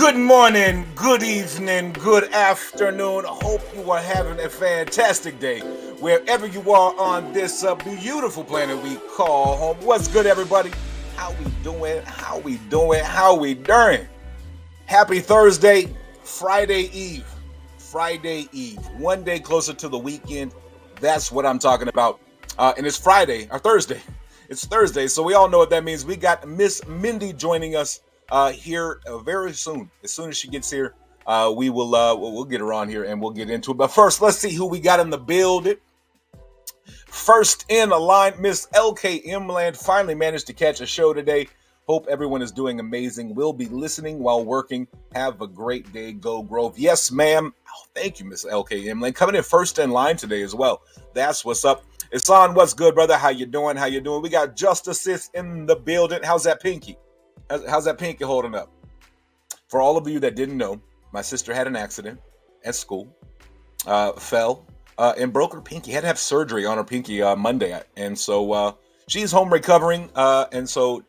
Good morning, good evening, good afternoon. Hope you are having a fantastic day wherever you are on this beautiful planet we call home. What's good, everybody? How we doing? How we doing? How we doing? Happy Thursday, Friday Eve. Friday Eve. One day closer to the weekend. That's what I'm talking about. And it's Friday or Thursday. It's Thursday, so we all know what that means. We got Miss Mindy joining us here very soon. As soon as she gets here, we'll get her on here and we'll get into it. But first, let's see who we got in the building. First in the line, Miss LKM Land finally managed to catch a show today. Hope everyone is doing amazing. We'll be listening while working. Have a great day. Go Grove. Yes, ma'am. Oh, thank you, Miss LKM Land. Coming in first in line today as well. That's what's up. It's on. What's good, brother? How you doing? How you doing? We got Justice in the building. How's that pinky? How's that pinky holding up? For all of you that didn't know, my sister had an accident at school, fell, and broke her pinky. Had to have surgery on her pinky Monday, and so she's home recovering. And so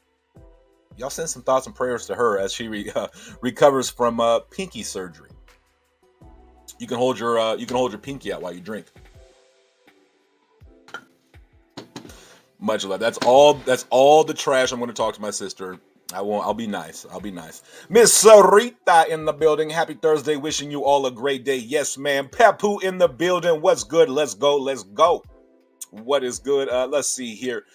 y'all send some thoughts and prayers to her as she recovers from pinky surgery. You can hold your pinky out while you drink. Much love. That's all the trash I'm going to talk to my sister. I'll be nice. Miss Sarita in the building. Happy Thursday. Wishing you all a great day. Yes, ma'am. Papu in the building. What's good? Let's go. What is good? Let's see here.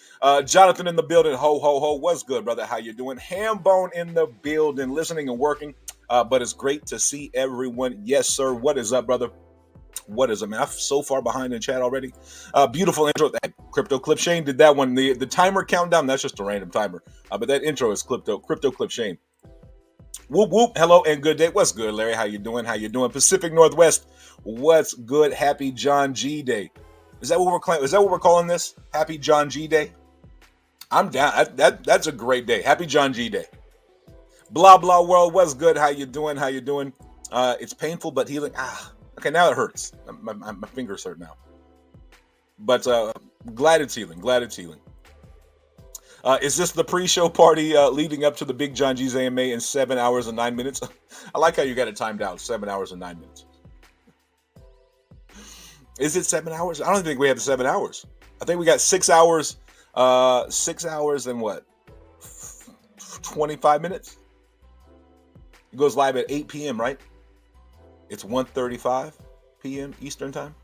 Jonathan in the building. Ho, ho, ho. What's good, brother? How you doing? Hambone in the building. Listening and working. But it's great to see everyone. Yes, sir. What is up, brother? What is it, man? I'm so far behind in chat already. Beautiful intro. That Crypto Clip Shane did that one. The timer countdown, that's just a random timer. But that intro is Crypto Clip Shane. Whoop, whoop. Hello and good day. What's good, Larry? How you doing? Pacific Northwest. What's good? Happy John G Day. Is that what we're calling? Is that what we're calling this? Happy John G Day? I'm down. That's a great day. Happy John G Day. Blah, blah world. What's good? How you doing? It's painful but healing. Okay, now it hurts. My fingers hurt now. But glad it's healing. Is this the pre-show party leading up to the Big John G's AMA in 7 hours and 9 minutes? I like how you got it timed out. 7 hours and 9 minutes. Is it 7 hours? I don't think we have the 7 hours. I think we got 6 hours. 6 hours and what? 25 minutes? It goes live at 8 p.m., right? It's 1:35 p.m. Eastern time.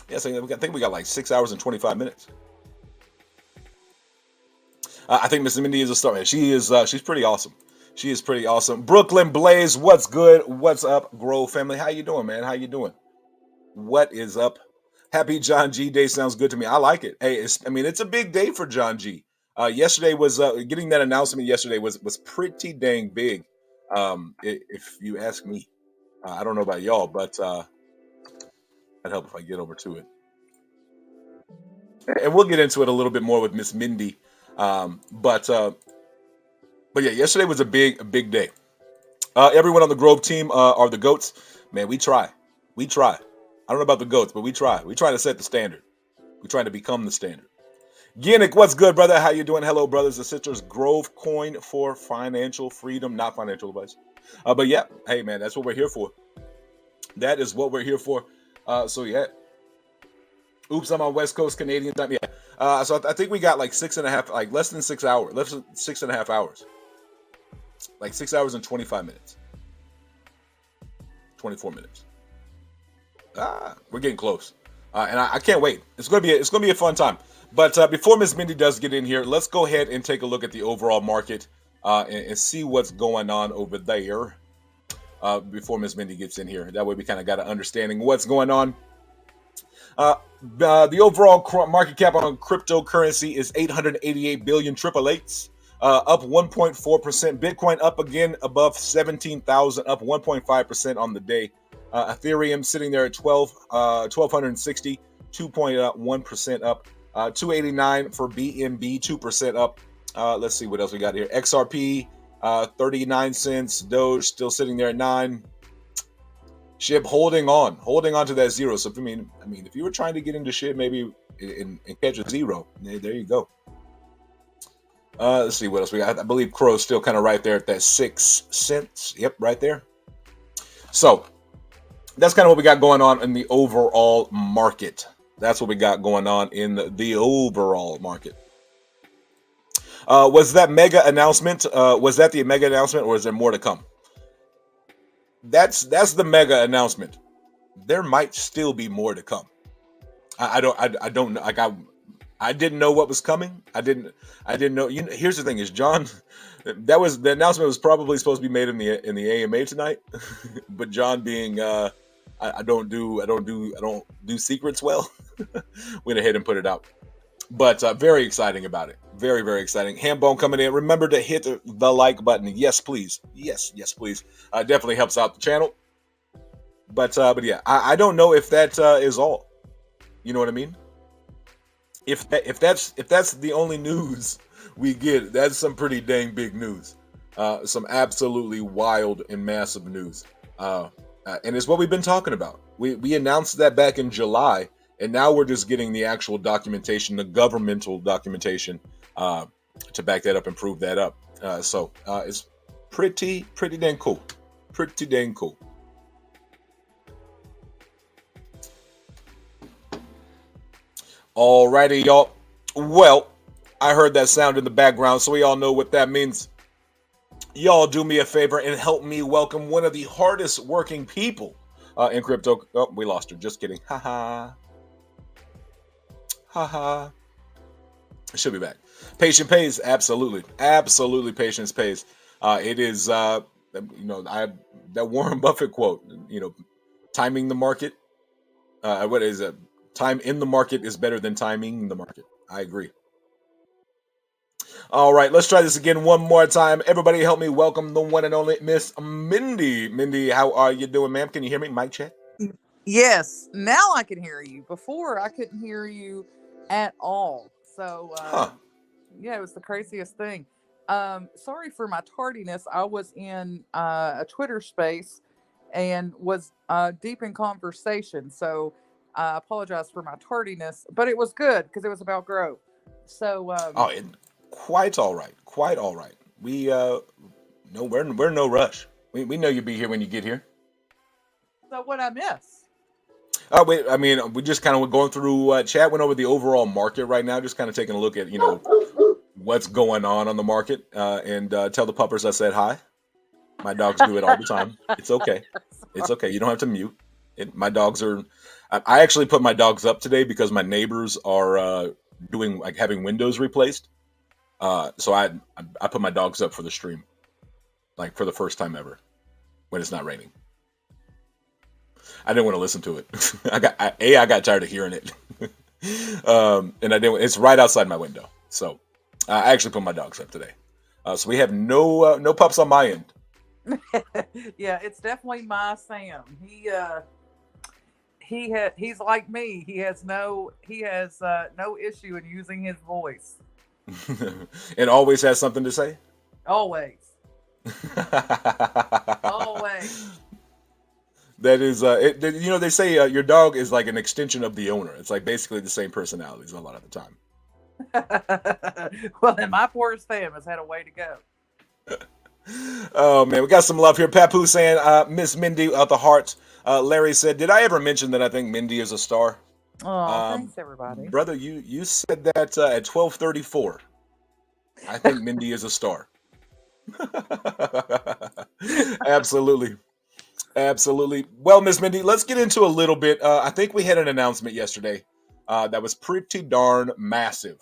Yes, I think we got like 6 hours and 25 minutes. I think Miss Mindy is a star. She's pretty awesome. She is pretty awesome. Brooklyn Blaze, what's good? What's up, Grove family? How you doing, man? What is up? Happy John G Day sounds good to me. I like it. Hey, it's a big day for John G. Yesterday was getting that announcement. Yesterday was pretty dang big. If you ask me. I don't know about y'all, but I'd help if I get over to it. And we'll get into it a little bit more with Miss Mindy. But yeah, yesterday was a big day. Everyone on the Grove team are the GOATs. Man, we try. I don't know about the GOATs, but we try. We try to set the standard. We try to become the standard. Ginick, what's good, brother? How you doing? Hello, brothers and sisters. Grove coin for financial freedom, not financial advice. But yeah, hey man, that's what we're here for. That is what we're here for. So yeah. Oops, I'm on West Coast Canadian time. Yeah. So I think we got like 6.5, like less than 6 hours, less than 6.5 hours. Like 6 hours and 25 minutes. 24 minutes. We're getting close. And I can't wait. It's gonna be a fun time. But before Miss Mindy does get in here, let's go ahead and take a look at the overall market. And see what's going on over there before Miss Mindy gets in here. That way we kind of got an understanding what's going on. The overall market cap on cryptocurrency is 888 billion triple eights, up 1.4%. Bitcoin up again above 17,000, up 1.5% on the day. Ethereum sitting there at 1,260, 2.1% up. 289 for BNB, 2% up. Let's see what else we got here. XRP, 39 cents. Doge still sitting there at 9. SHIB holding on to that zero. So I mean, if you were trying to get into SHIB, maybe and catch a zero, there you go. Let's see what else we got. I believe Crow's still kind of right there at that 6 cents. Yep, right there. So that's kind of what we got going on in the overall market. That's what we got going on in the overall market. Was that mega announcement? Was that the mega announcement, or is there more to come? That's the mega announcement. There might still be more to come. I don't know. Like I didn't know what was coming. I didn't know. Here's the thing: is John. That was the announcement was probably supposed to be made in the AMA tonight, but John being I don't do secrets well. Went ahead and put it out. But very exciting about it. Very, very exciting. Hambone coming in. Remember to hit the like button. Yes, please. Yes, please. Definitely helps out the channel. But yeah, I don't know if that is all. You know what I mean? If that's the only news we get, that's some pretty dang big news. Some absolutely wild and massive news. And it's what we've been talking about. We announced that back in July. And now we're just getting the actual documentation, the governmental documentation, to back that up and prove that up. So it's pretty dang cool. Pretty dang cool. Alrighty, y'all. Well, I heard that sound in the background, so we all know what that means. Y'all do me a favor and help me welcome one of the hardest working people in crypto. Oh, we lost her. Just kidding. Haha. Haha. She'll be back. Patient pays. Absolutely. Patience pays. It is, that Warren Buffett quote, timing the market. What is it? Time in the market is better than timing the market. I agree. All right, let's try this again one more time. Everybody help me welcome the one and only Miss Mindy. Mindy, how are you doing, ma'am? Can you hear me? Mic check. Yes, now I can hear you. Before I couldn't hear you at all. So yeah, it was the craziest thing. Sorry for my tardiness. I was in a Twitter space and was deep in conversation. So I apologize for my tardiness, but it was good because it was about growth. So quite all right. Quite all right. We no, we're no rush. We know you'll be here when you get here. So what I miss? I mean, we just kind of going through chat, went over the overall market right now, just kind of taking a look at, what's going on the market, and tell the puppers I said hi. My dogs do it all the time. It's okay. It's okay. You don't have to mute. My dogs are. I actually put my dogs up today because my neighbors are doing having windows replaced. So I put my dogs up for the stream, for the first time ever, when it's not raining. I didn't want to listen to it. I got tired of hearing it, and I didn't. It's right outside my window, so I actually put my dogs up today. So we have no pups on my end. Yeah, it's definitely my Sam. He's like me. He has no issue in using his voice. And always has something to say. Always. Always. That is, they say your dog is like an extension of the owner. It's like basically the same personalities a lot of the time. Well, then my poor Sam has had a way to go. Oh man, we got some love here. Papu saying, Miss Mindy of the heart. Larry said, did I ever mention that I think Mindy is a star? Oh, thanks everybody. Brother, you said that at 12:34. I think Mindy is a star. Absolutely. Absolutely. Well, Miss Mindy, let's get into a little bit. I think we had an announcement yesterday that was pretty darn massive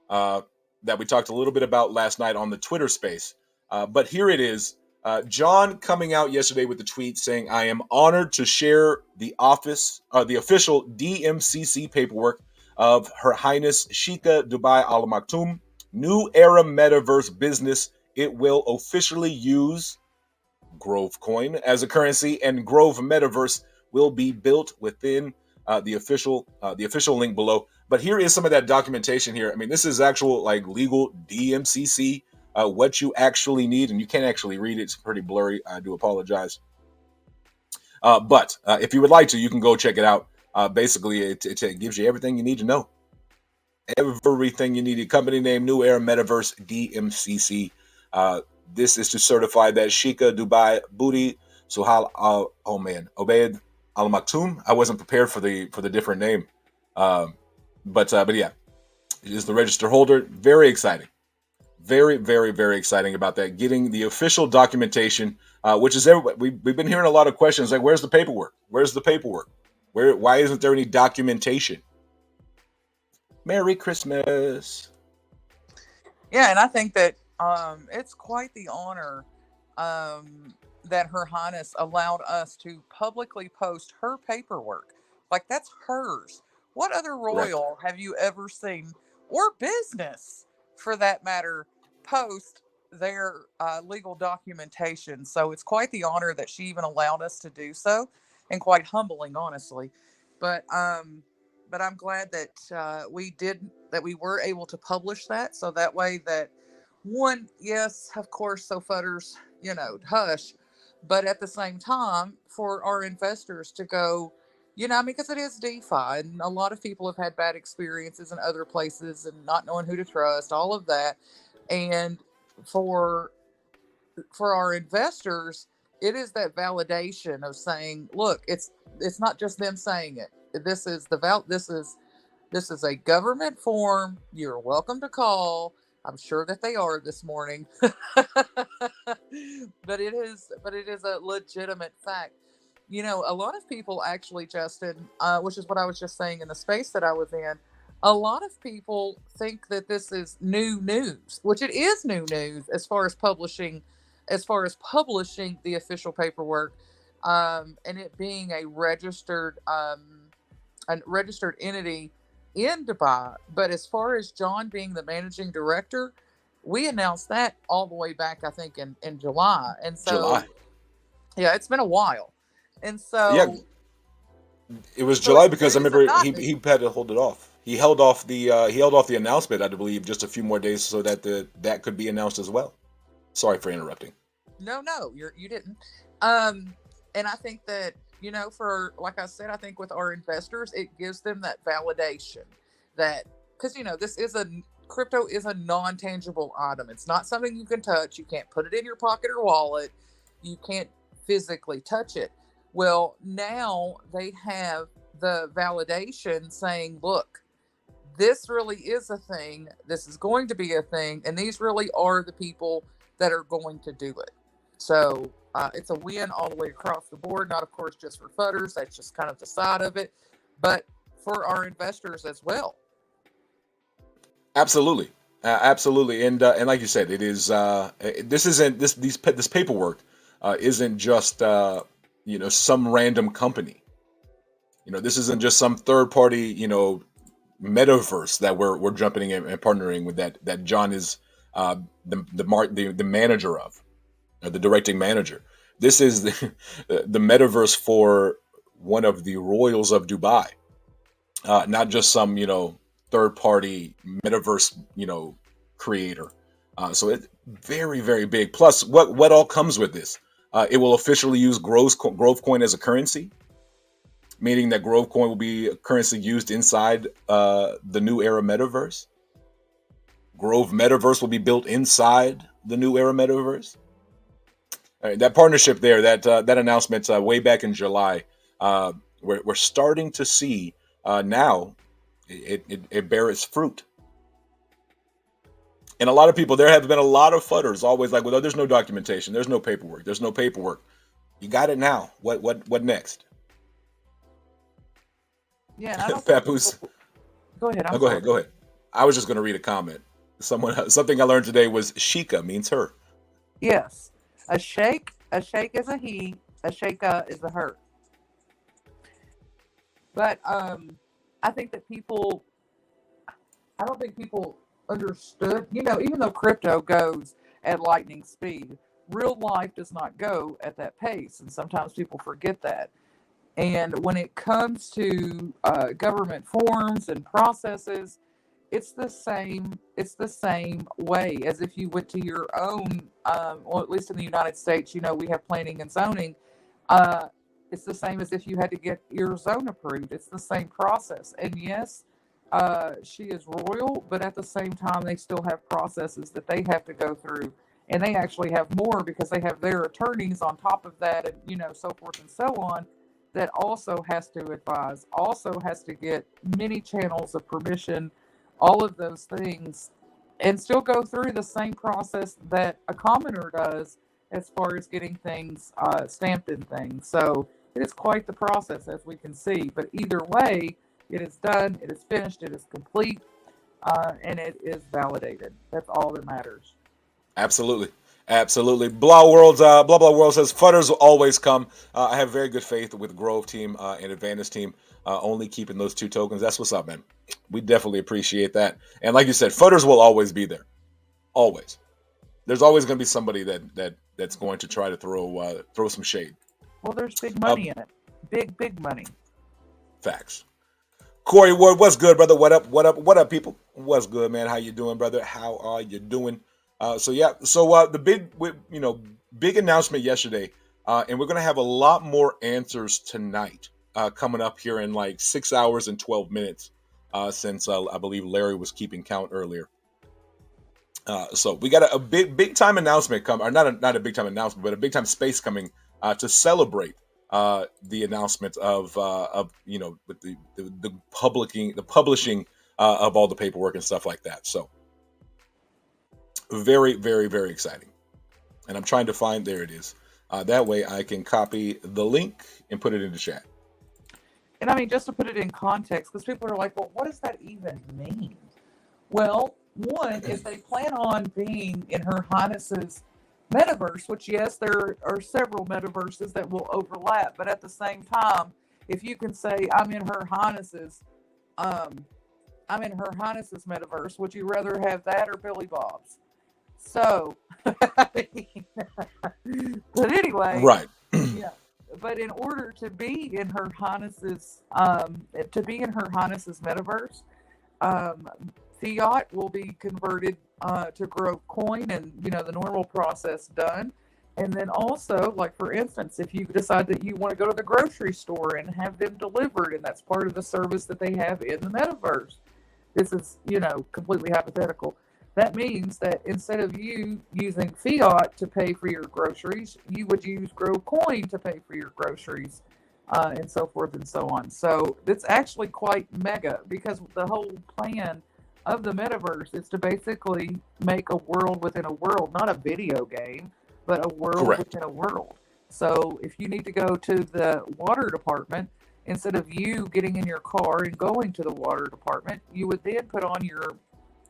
that we talked a little bit about last night on the Twitter space. But here it is. John coming out yesterday with the tweet saying, I am honored to share the official DMCC paperwork of Her Highness Sheikha Dubai Al Maktoum, New Era Metaverse business. It will officially use Grove Coin as a currency, and Grove Metaverse will be built within the official link below. But here is some of that documentation here. I mean, this is actual legal DMCC, what you actually need, and you can't actually read it. It's pretty blurry. I do apologize. But if you would like to, you can go check it out. Basically, it gives you everything you need to know. everything you need. Company name, New Era Metaverse, DMCC. This is to certify that Sheikha Dubai Booty Suhal oh man, Obeid Al Maktoum. I wasn't prepared for the different name. Um, but yeah, is the register holder. Very exciting. Very, very, very exciting about that. Getting the official documentation, which is everybody. We've been hearing a lot of questions like, where's the paperwork? Where's the paperwork? Why isn't there any documentation? Merry Christmas. Yeah, and I think that it's quite the honor that Her Highness allowed us to publicly post her paperwork. Like, that's hers. What other Correct. royal have you ever seen, or business for that matter, post their legal documentation? So it's quite the honor that she even allowed us to do so, and quite humbling, honestly. But I'm glad that we were able to publish that, so that way that one, yes, of course, so futters, hush, but at the same time, for our investors to go, I mean, because it is DeFi, and a lot of people have had bad experiences in other places and not knowing who to trust, all of that, and for our investors, it is that validation of saying, look, it's not just them saying it. This is a government form. You're welcome to call. I'm sure that they are this morning. But it is a legitimate fact. A lot of people actually, Justin, which is what I was just saying in the space that I was in, a lot of people think that this is new news, which it is new news as far as publishing the official paperwork, and it being a registered entity in Dubai. But as far as John being the managing director, we announced that all the way back, I think, in July. And so, July. yeah, it's been a while. And Yeah, so, it was so it, July it because I isn't remember not he new. had to hold it off. He held off the announcement, I believe, just a few more days so that that could be announced as well. Sorry for interrupting. No, you didn't. Um, and I think that, for, like I said, I think with our investors, it gives them that validation that, because, crypto is a non-tangible item. It's not something you can touch. You can't put it in your pocket or wallet. You can't physically touch it. Well, now they have the validation saying, look, this really is a thing. This is going to be a thing. And these really are the people that are going to do it. So it's a win all the way across the board. Not, of course, just for futters. That's just kind of the side of it. But for our investors as well. Absolutely, absolutely, and like you said, it is. This isn't this paperwork isn't just some random company. This isn't just some third party metaverse that we're jumping in and partnering with that John is the manager of, the directing manager. This is the metaverse for one of the royals of Dubai, not just some third party metaverse creator. So it's very, very big. Plus, what all comes with this? It will officially use Grove Coin as a currency, meaning that Grove Coin will be a currency used inside the New Era metaverse. Grove Metaverse will be built inside the New Era metaverse. That partnership there, that announcement way back in July, we're starting to see now it bear its fruit. And a lot of people, there have been a lot of futters always like, well, there's no documentation, there's no paperwork, there's no paperwork. You got it now. What next? Yeah, and I don't think Papoose. people. Go ahead. Oh, I'm go ahead. sorry. Go ahead. I was just going to read a comment. Something I learned today was Sheikah means her. Yes. A shake is a he, a sheikah is a her. But I think that people I don't think people understood, even though crypto goes at lightning speed, real life does not go at that pace. And sometimes people forget that. And when it comes to government forms and processes, it's the same way as if you went to your own, well, at least in the United States, we have planning and zoning. Uh, it's the same as if you had to get your zone approved. It's the same process. And yes, she is royal, but at the same time, they still have processes that they have to go through. And they actually have more because they have their attorneys on top of that, and so forth and so on, that also has to advise, also has to get many channels of permission, all of those things, and still go through the same process that a commoner does as far as getting things stamped and things. So it is quite the process, as we can see. But either way, it is done, it is finished, it is complete, and it is validated. That's all that matters. Absolutely. Absolutely. Blah World says Futters will always come. I have very good faith with Grove team and Advantage team only keeping those 2 tokens. That's what's up, man. We definitely appreciate that. And like you said, Futters will always be there. Always. There's always going to be somebody that's going to try to throw some shade. Well, there's big money in it. Big money. Facts. Corey Ward, what's good, brother? What up, people? What's good, man? How you doing, brother? How are you doing? So the big announcement yesterday, and we're gonna have a lot more answers tonight coming up here in like 6 hours and 12 minutes, since I believe Larry was keeping count earlier. So we got a big time announcement coming, or not a big time announcement, but a big time space coming to celebrate the announcement of with the publishing of all the paperwork and stuff like that. So. Very, very, very exciting. And I'm trying to find, there it is. That way I can copy the link and put it in the chat. And I mean, just to put it in context, because people are like, well, what does that even mean? Well, one is they plan on being in Her Highness's metaverse, which, yes, there are several metaverses that will overlap. But at the same time, if you can say, I'm in Her Highness's metaverse, would you rather have that or Billy Bob's? So, but anyway, right? Yeah. But in order to be in Her Highness's metaverse, fiat will be converted to Grove coin, and the normal process done. And then also, like for instance, if you decide that you want to go to the grocery store and have them delivered, and that's part of the service that they have in the metaverse. This is, completely hypothetical. That means that instead of you using fiat to pay for your groceries, you would use Grove coin to pay for your groceries, and so forth and so on. So it's actually quite mega, because the whole plan of the metaverse is to basically make a world within a world, not a video game, but a world within a world. So if you need to go to the water department, instead of you getting in your car and going to the water department, you would then put on your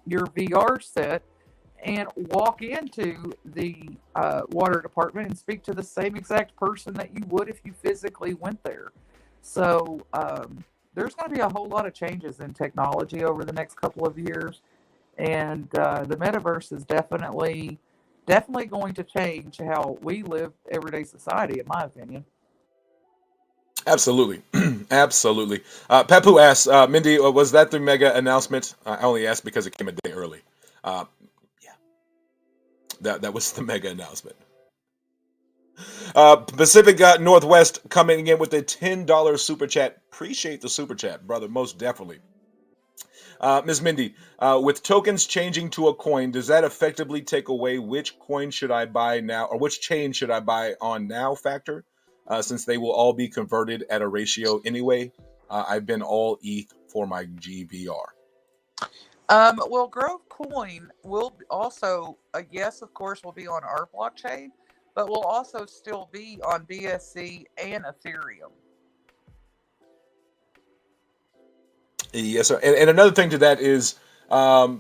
VR set and walk into the water department and speak to the same exact person that you would if you physically went there. So there's going to be a whole lot of changes in technology over the next couple of years, and the metaverse is definitely going to change how we live everyday society, in my opinion. Absolutely. Absolutely. Papu asks, Mindy, was that the mega announcement? I only asked because it came a day early. Yeah, that was the mega announcement. Pacific Northwest coming in with a $10 super chat. Appreciate the super chat, brother, most definitely. Ms. Mindy, with tokens changing to a coin, does that effectively take away which coin should I buy now, or which chain should I buy on now factor? Since they will all be converted at a ratio anyway. I've been all ETH for my GBR. Well, Grove coin will also, yes, of course, will be on our blockchain, but will also still be on BSC and Ethereum. Yes, sir. And another thing to that is, I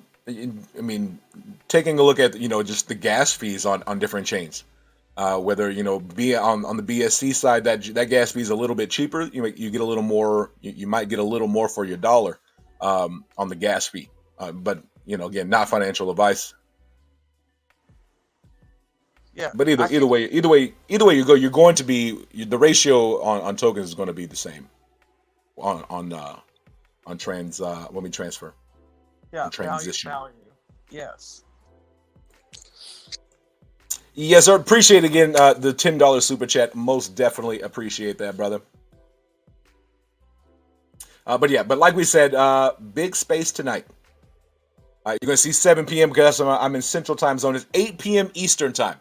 mean, taking a look at, just the gas fees on different chains. Whether be on the BSC side, that gas fee is a little bit cheaper. You get a little more. You might get a little more for your dollar on the gas fee. But again, not financial advice. Yeah. But either way you go, you're going to be the ratio on tokens is going to be the same on when we transfer. Yeah. Transition. Value. Yes. Yes, sir. Appreciate again the $10 super chat. Most definitely appreciate that, brother. But like we said, big space tonight. You're going to see 7 p.m. because I'm in Central Time Zone. It's 8 p.m. Eastern Time.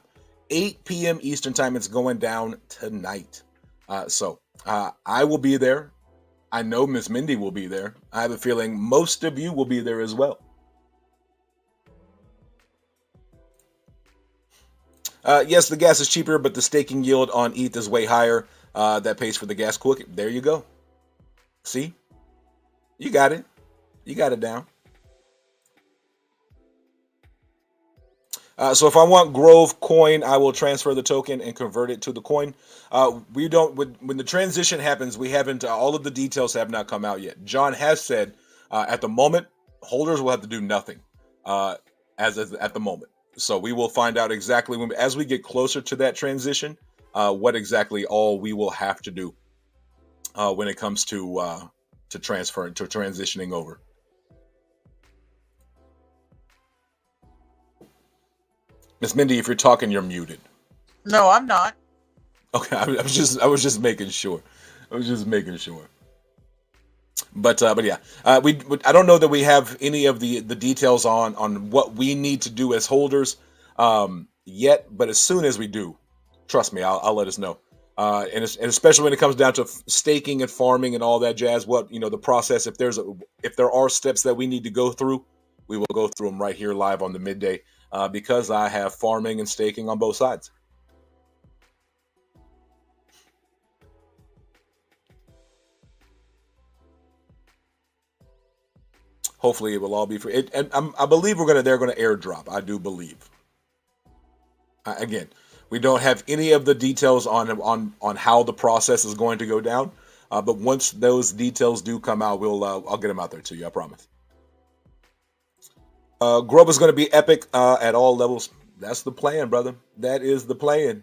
8 p.m. Eastern Time. It's going down tonight. So I will be there. I know Miss Mindy will be there. I have a feeling most of you will be there as well. Yes, the gas is cheaper, but the staking yield on ETH is way higher. That pays for the gas quick. There you go. See? You got it. You got it down. So if I want Grove coin, I will transfer the token and convert it to the coin. We don't when the transition happens, we haven't all of the details have not come out yet. John has said at the moment holders will have to do nothing as at the moment. So we will find out exactly as we get closer to that transition what exactly all we will have to do when it comes to transferring to transitioning over. Miss Mindy, if you're talking, you're muted. No, I'm not. Okay, I was just making sure. I was just making sure. But yeah, we I don't know that we have any of the details on what we need to do as holders yet. But as soon as we do, trust me, I'll let us know. And especially when it comes down to staking and farming and all that jazz, what the process. If there are steps that we need to go through, we will go through them right here live on the midday. Because I have farming and staking on both sides. Hopefully, it will all be free. And I believe they're going to airdrop. I do believe. Again, we don't have any of the details on how the process is going to go down. But once those details do come out, I'll get them out there to you. I promise. Grub is going to be epic at all levels. That's the plan, brother. That is the plan.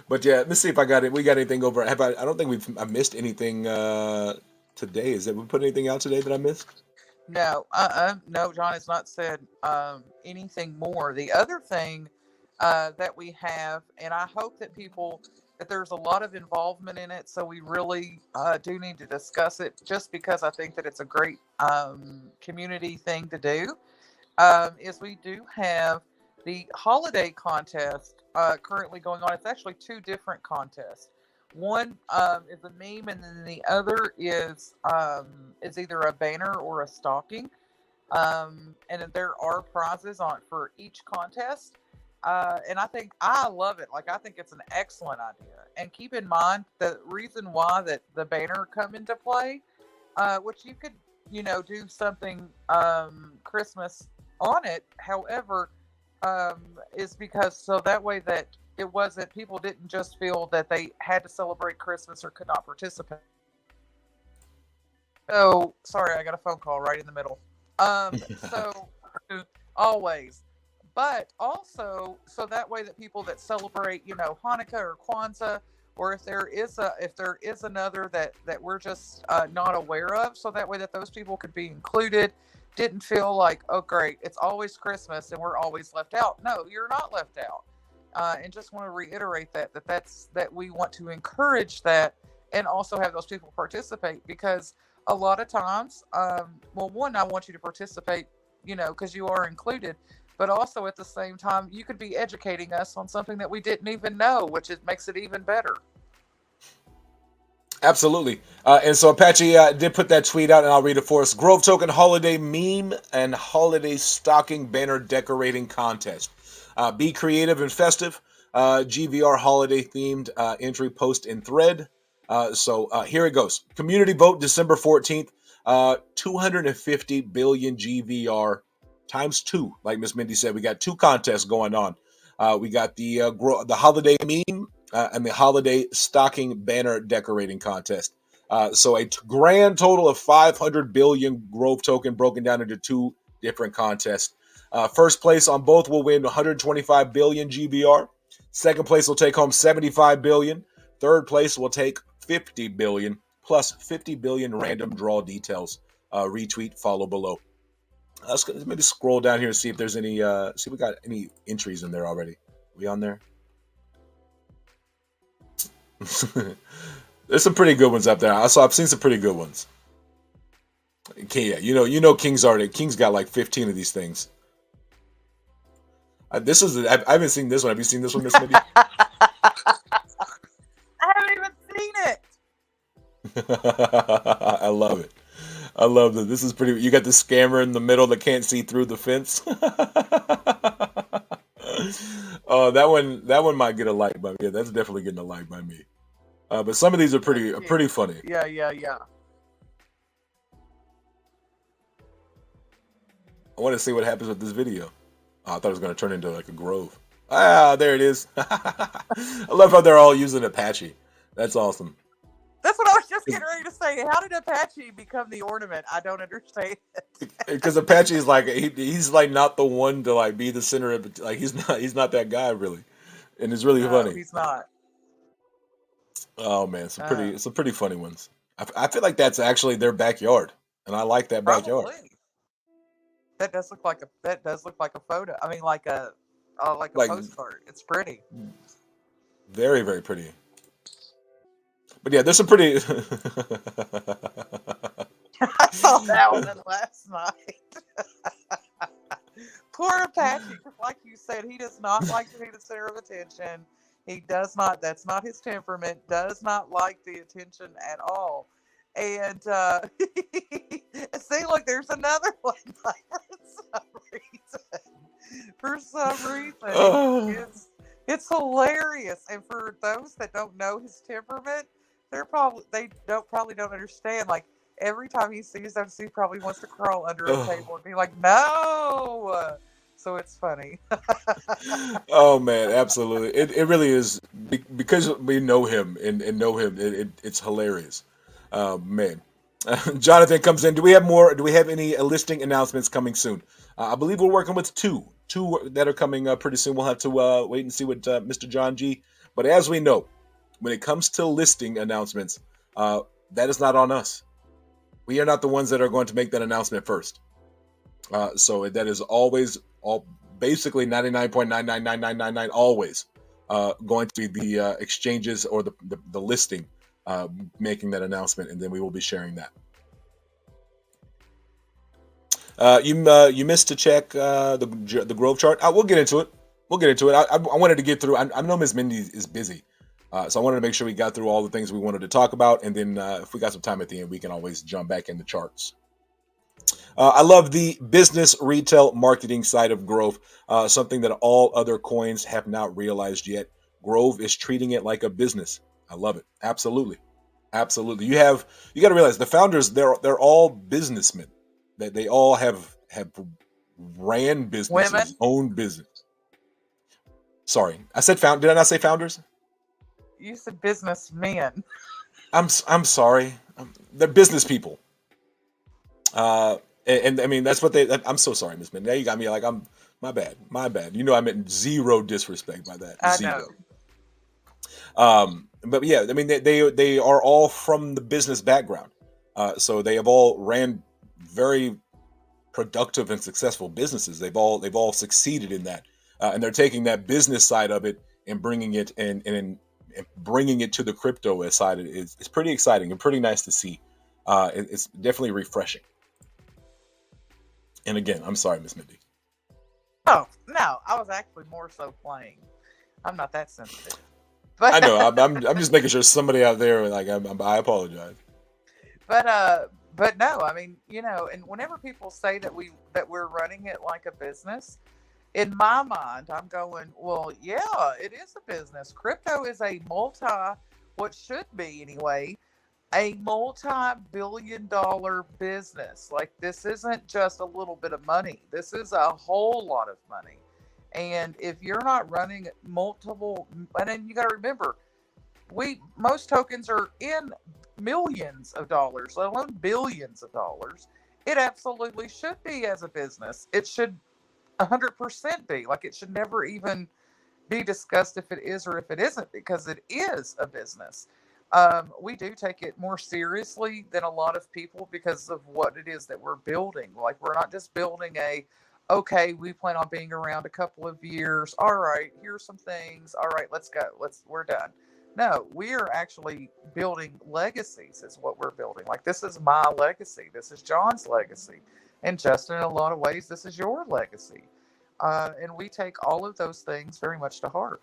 But yeah, let's see if I got it. We got anything over? I don't think I missed anything today. Is that we put anything out today that I missed? No, no, John has not said anything more. The other thing that we have, and I hope that there's a lot of involvement in it, so we really do need to discuss it just because I think that it's a great community thing to do, is we do have the holiday contest currently going on. It's actually two different contests. One is a meme, and then the other is either a banner or a stocking. And then there are prizes on for each contest. And I love it. Like I think it's an excellent idea. And keep in mind the reason why that the banner come into play, which you could do something Christmas on it. However, is because so that way that it wasn't people didn't just feel that they had to celebrate Christmas or could not participate. Oh, sorry, I got a phone call right in the middle. So always, but also so that way that people that celebrate, Hanukkah or Kwanzaa, or if there is another that we're just not aware of, so that way that those people could be included. Didn't feel like, oh great, it's always Christmas and we're always left out. No, you're not left out. And just want to reiterate that we want to encourage that and also have those people participate, because a lot of times, well, one, I want you to participate, because you are included, but also at the same time, you could be educating us on something that we didn't even know, which makes it even better. Absolutely. And so Apache did put that tweet out, and I'll read it for us. Grove Token Holiday Meme and Holiday Stocking Banner Decorating Contest. Be creative and festive. GVR holiday themed entry post in thread. So here it goes. Community vote December 14th. 250 billion GVR times two. Like Miss Mindy said, we got two contests going on. We got the holiday meme and the holiday stocking banner decorating contest. So a grand total of 500 billion Grove token broken down into two different contests. First place on both will win 125 billion GBR. Second place will take home 75 billion. Third place will take 50 billion plus 50 billion random draw details. Retweet, follow below. Let's maybe scroll down here and see if there's any. See if we got any entries in there already. We on there? There's some pretty good ones up there. I've seen some pretty good ones. Okay, yeah, King's got like 15 of these things. I haven't seen this one. Have you seen this one, Miss Mindy? I haven't even seen it. I love it. I love that. This is pretty. You got the scammer in the middle that can't see through the fence. Oh, that one might get a like by me. Yeah, that's definitely getting a like by me. But some of these are pretty funny. Yeah. I want to see what happens with this video. Oh, I thought it was going to turn into like a grove. Ah, there it is. I love how they're all using Apache. That's awesome. That's what I was just getting ready to say. How did Apache become the ornament? I don't understand. Because Apache is like he's like not the one to like be the center of it. Like he's not that guy really, and it's really funny. He's not. Oh man, some pretty funny ones. I feel like that's actually their backyard, and I like that backyard. Probably. That does look like a photo. I mean, like a postcard. It's pretty. Very, very pretty. But yeah, there's some pretty. I saw that one last night. Poor Apache, like you said, he does not like to be the center of attention. He does not. That's not his temperament. Does not like the attention at all. And see, look, there's another one. For some reason, it's hilarious. And for those that don't know his temperament, they probably don't understand. Like every time he sees those, he probably wants to crawl under a table and be like, "No." So it's funny. Oh man, absolutely. It really is because we know him and know him. It's hilarious. Man, Jonathan comes in. Do we have more? Do we have any listing announcements coming soon? I believe we're working with two that are coming pretty soon. We'll have to wait and see what Mr. John G. But as we know, when it comes to listing announcements, that is not on us. We are not the ones that are going to make that announcement first. So that is always basically 99.99999 always going to be the exchanges or the listing making that announcement, and then we will be sharing that. You missed to check the Grove chart. We'll get into it. I wanted to get through. I know Ms. Mindy is busy, so I wanted to make sure we got through all the things we wanted to talk about, and then if we got some time at the end, we can always jump back in the charts. I love the business retail marketing side of Grove, something that all other coins have not realized yet. Grove is treating it like a business. I love it. Absolutely. You got to realize the founders, they're all businessmen. That they all have ran businesses, Women? owned business. Sorry, I said did I not say founders? You said businessmen. I'm sorry. They're business people. And I mean that's what they. I'm so sorry, Miss Min. Now you got me like my bad. You know I meant zero disrespect by that. I Zero. know. But yeah, I mean they are all from the business background. So they have all ran very productive and successful businesses. They've all succeeded in that, and they're taking that business side of it and bringing it and bringing it to the crypto side. It's pretty exciting and pretty nice to see. It's definitely refreshing. And again, I'm sorry, Miss Mindy. Oh no, I was actually more so playing. I'm not that sensitive. But I know. I'm just making sure somebody out there like I apologize. But no, I mean, and whenever people say that we're running it like a business, in my mind, I'm going, well, yeah, it is a business. Crypto is what should be anyway, a multi-billion-dollar business. Like this isn't just a little bit of money. This is a whole lot of money. And if you're not running multiple, and then you got to remember, most tokens are in millions of dollars, let alone billions of dollars. It absolutely should be as a business. It should 100% be. Like it should never even be discussed if it is or if it isn't, because it is a business. We do take it more seriously than a lot of people because of what it is that we're building. Like, we're not just building okay, we plan on being around a couple of years. All right, here's some things. All right, let's go. We're done. No, we are actually building legacies, is what we're building. Like, this is my legacy. This is John's legacy. And Justin, in a lot of ways, this is your legacy. And we take all of those things very much to heart.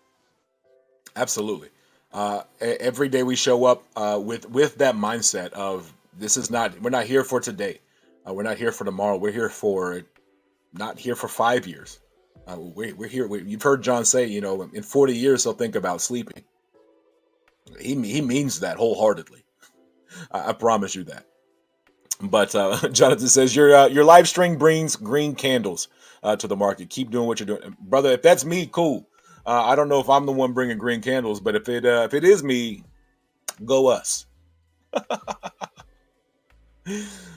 Absolutely. Every day we show up with that mindset of we're not here for today. We're not here for tomorrow. We're here for not here for 5 years. We're here. You've heard John say, in 40 years he'll think about sleeping. He means that wholeheartedly. I promise you that. But Jonathan says your live stream brings green candles to the market. Keep doing what you're doing, brother. If that's me, cool. I don't know if I'm the one bringing green candles, but if it is me, go us.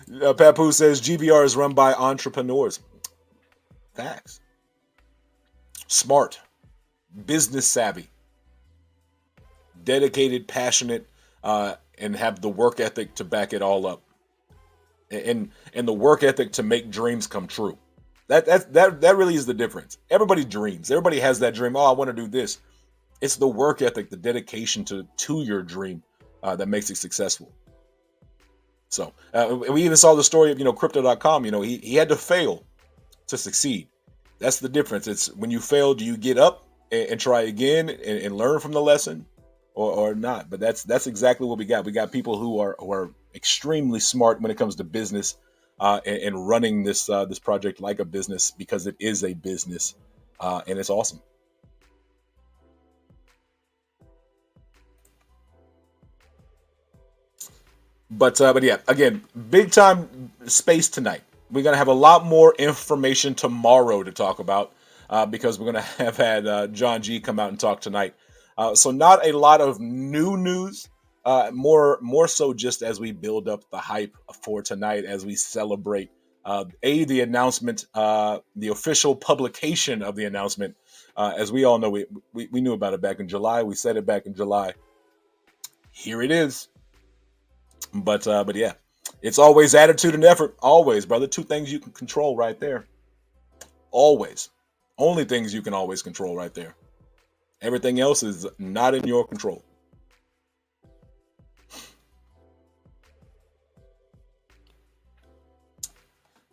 Papu says GVR is run by entrepreneurs. Facts. Smart, business savvy, dedicated, passionate, and have the work ethic to back it all up, and the work ethic to make dreams come true. That really is the difference. Everybody dreams. Everybody has that dream. Oh, I want to do this. It's the work ethic, the dedication to your dream that makes it successful. So we even saw the story of Crypto.com. He had to fail to succeed. That's the difference. It's when you fail, do you get up and try again and learn from the lesson, or not? But that's exactly what we got. We got people who are extremely smart when it comes to business. And running this project like a business, because it is a business, and it's awesome. But yeah, again, big time space tonight. We're gonna have a lot more information tomorrow to talk about because we're gonna have had John G come out and talk tonight. So not a lot of new news. More so just as we build up the hype for tonight, as we celebrate the announcement, the official publication of the announcement. As we all know, we knew about it back in July. We said it back in July. Here it is. But yeah, it's always attitude and effort. Always, brother. Two things you can control right there. Always. Only things you can always control right there. Everything else is not in your control.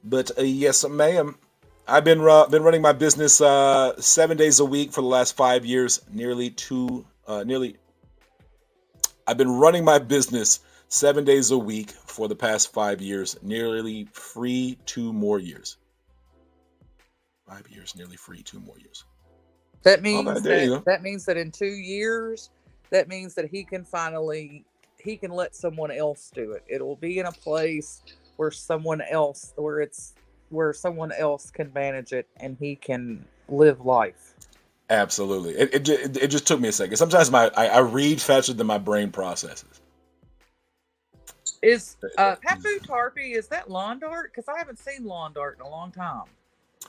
But yes, ma'am. I've been running my business 7 days a week for the last 5 years. I've been running my business 7 days a week for the past 5 years. Nearly free 2 more years. 5 years, nearly free 2 more years. That means that means that in 2 years, that means that he can let someone else do it. It'll be in a place where someone else can manage it and he can live life. Absolutely. It just took me a second. Sometimes I read faster than my brain processes. Is Papu Tarpey, is that Lawn Dart? Because I haven't seen Lawn Dart in a long time.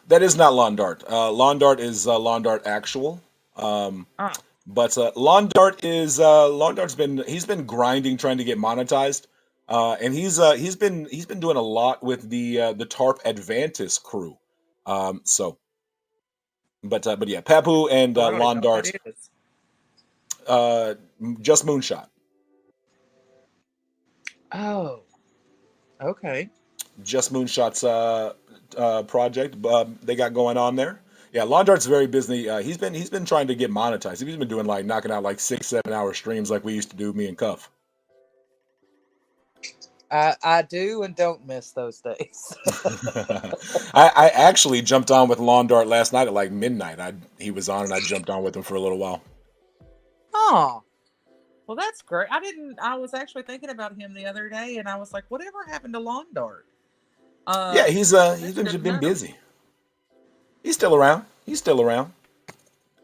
That is not Lawn Dart. Lawn Dart is Lawn Dart Actual. But Lawn Dart's been grinding, trying to get monetized. And he's been doing a lot with the Tarp Advantis crew. But yeah, Papu and Lawn Dart, Just Moonshot. Oh, okay. Just Moonshot's project they got going on there. Yeah, Lawn Dart's very busy. He's been trying to get monetized. He's been doing knocking out 6-7 hour streams like we used to do, me and Cuff. I do and don't miss those days. I actually jumped on with Lawn Dart last night at midnight. He was on and I jumped on with him for a little while. Oh, well, that's great. I was actually thinking about him the other day and I was like, whatever happened to Lawn Dart? Yeah, he's been busy. He's still around.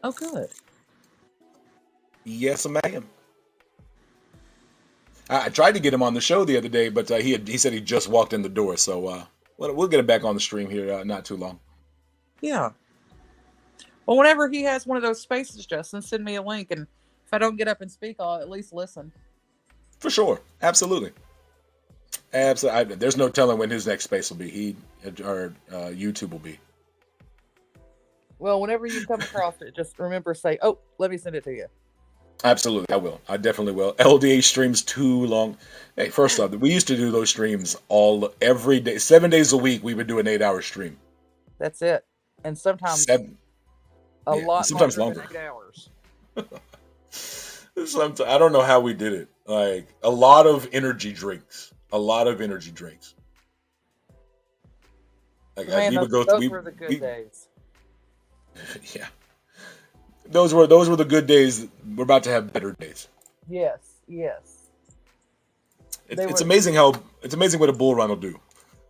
Oh, good. Yes, ma'am. I tried to get him on the show the other day, but he said he just walked in the door. So we'll get him back on the stream here not too long. Yeah. Well, whenever he has one of those spaces, Justin, send me a link, and if I don't get up and speak, I'll at least listen. For sure. Absolutely. Absolutely. There's no telling when his next space will be. YouTube will be. Well, whenever you come across it, just remember say, "Oh, let me send it to you." Absolutely, I will. I definitely will. LDH streams too long. Hey, first off, we used to do those streams every day, 7 days a week. We would do an 8-hour stream. That's it, and sometimes Seven, a yeah, and lot sometimes longer than longer. 8 hours. Sometimes I don't know how we did it. Like a lot of energy drinks. A lot of energy drinks. Like Man, we those, would go those through. were the good We days. yeah. Those were the good days. We're about to have better days. Yes, yes, It's they it's were. amazing how it's amazing what a bull run will do.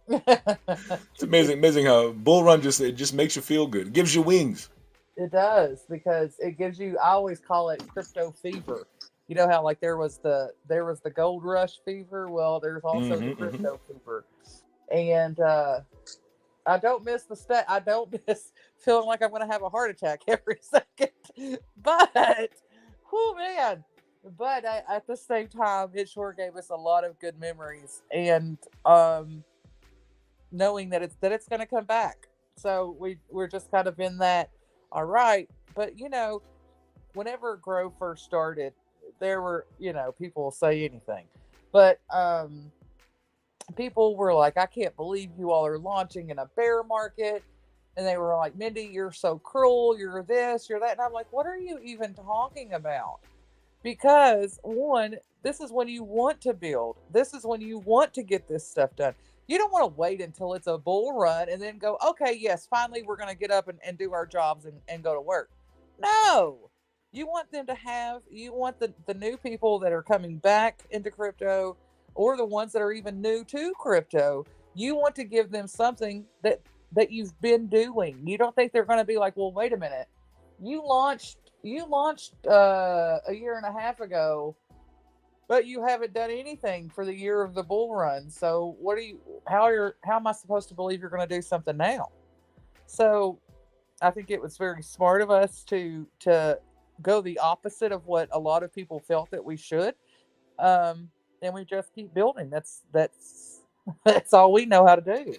It's it amazing how bull run just makes you feel good. It gives you wings. it does because it gives you. I always call it crypto fever. You know how like there was the gold rush fever. Well, there's also the Hmm. crypto fever, and I don't miss the stat. I don't miss feeling like I'm going to have a heart attack every second. But, oh man. But at the same time, it sure gave us a lot of good memories, and knowing that it's going to come back. So we're just kind of in that. All right, but whenever Grove first started, there were people say anything, but people were like, I can't believe you all are launching in a bear market. And they were like, Mindy, you're so cruel. You're this, you're that. And I'm like, what are you even talking about? Because one, this is when you want to build. This is when you want to get this stuff done. You don't want to wait until it's a bull run and then go, okay, yes, finally we're going to get up and do our jobs and go to work. No. You want the new people that are coming back into crypto or the ones that are even new to crypto. You want to give them something that you've been doing. You don't think they're going to be like, well, wait a minute. You launched a year and a half ago, but you haven't done anything for the year of the bull run. So how am I supposed to believe you're going to do something now? So I think it was very smart of us to go the opposite of what a lot of people felt that we should. Um, and we just keep building. That's that's all we know how to do.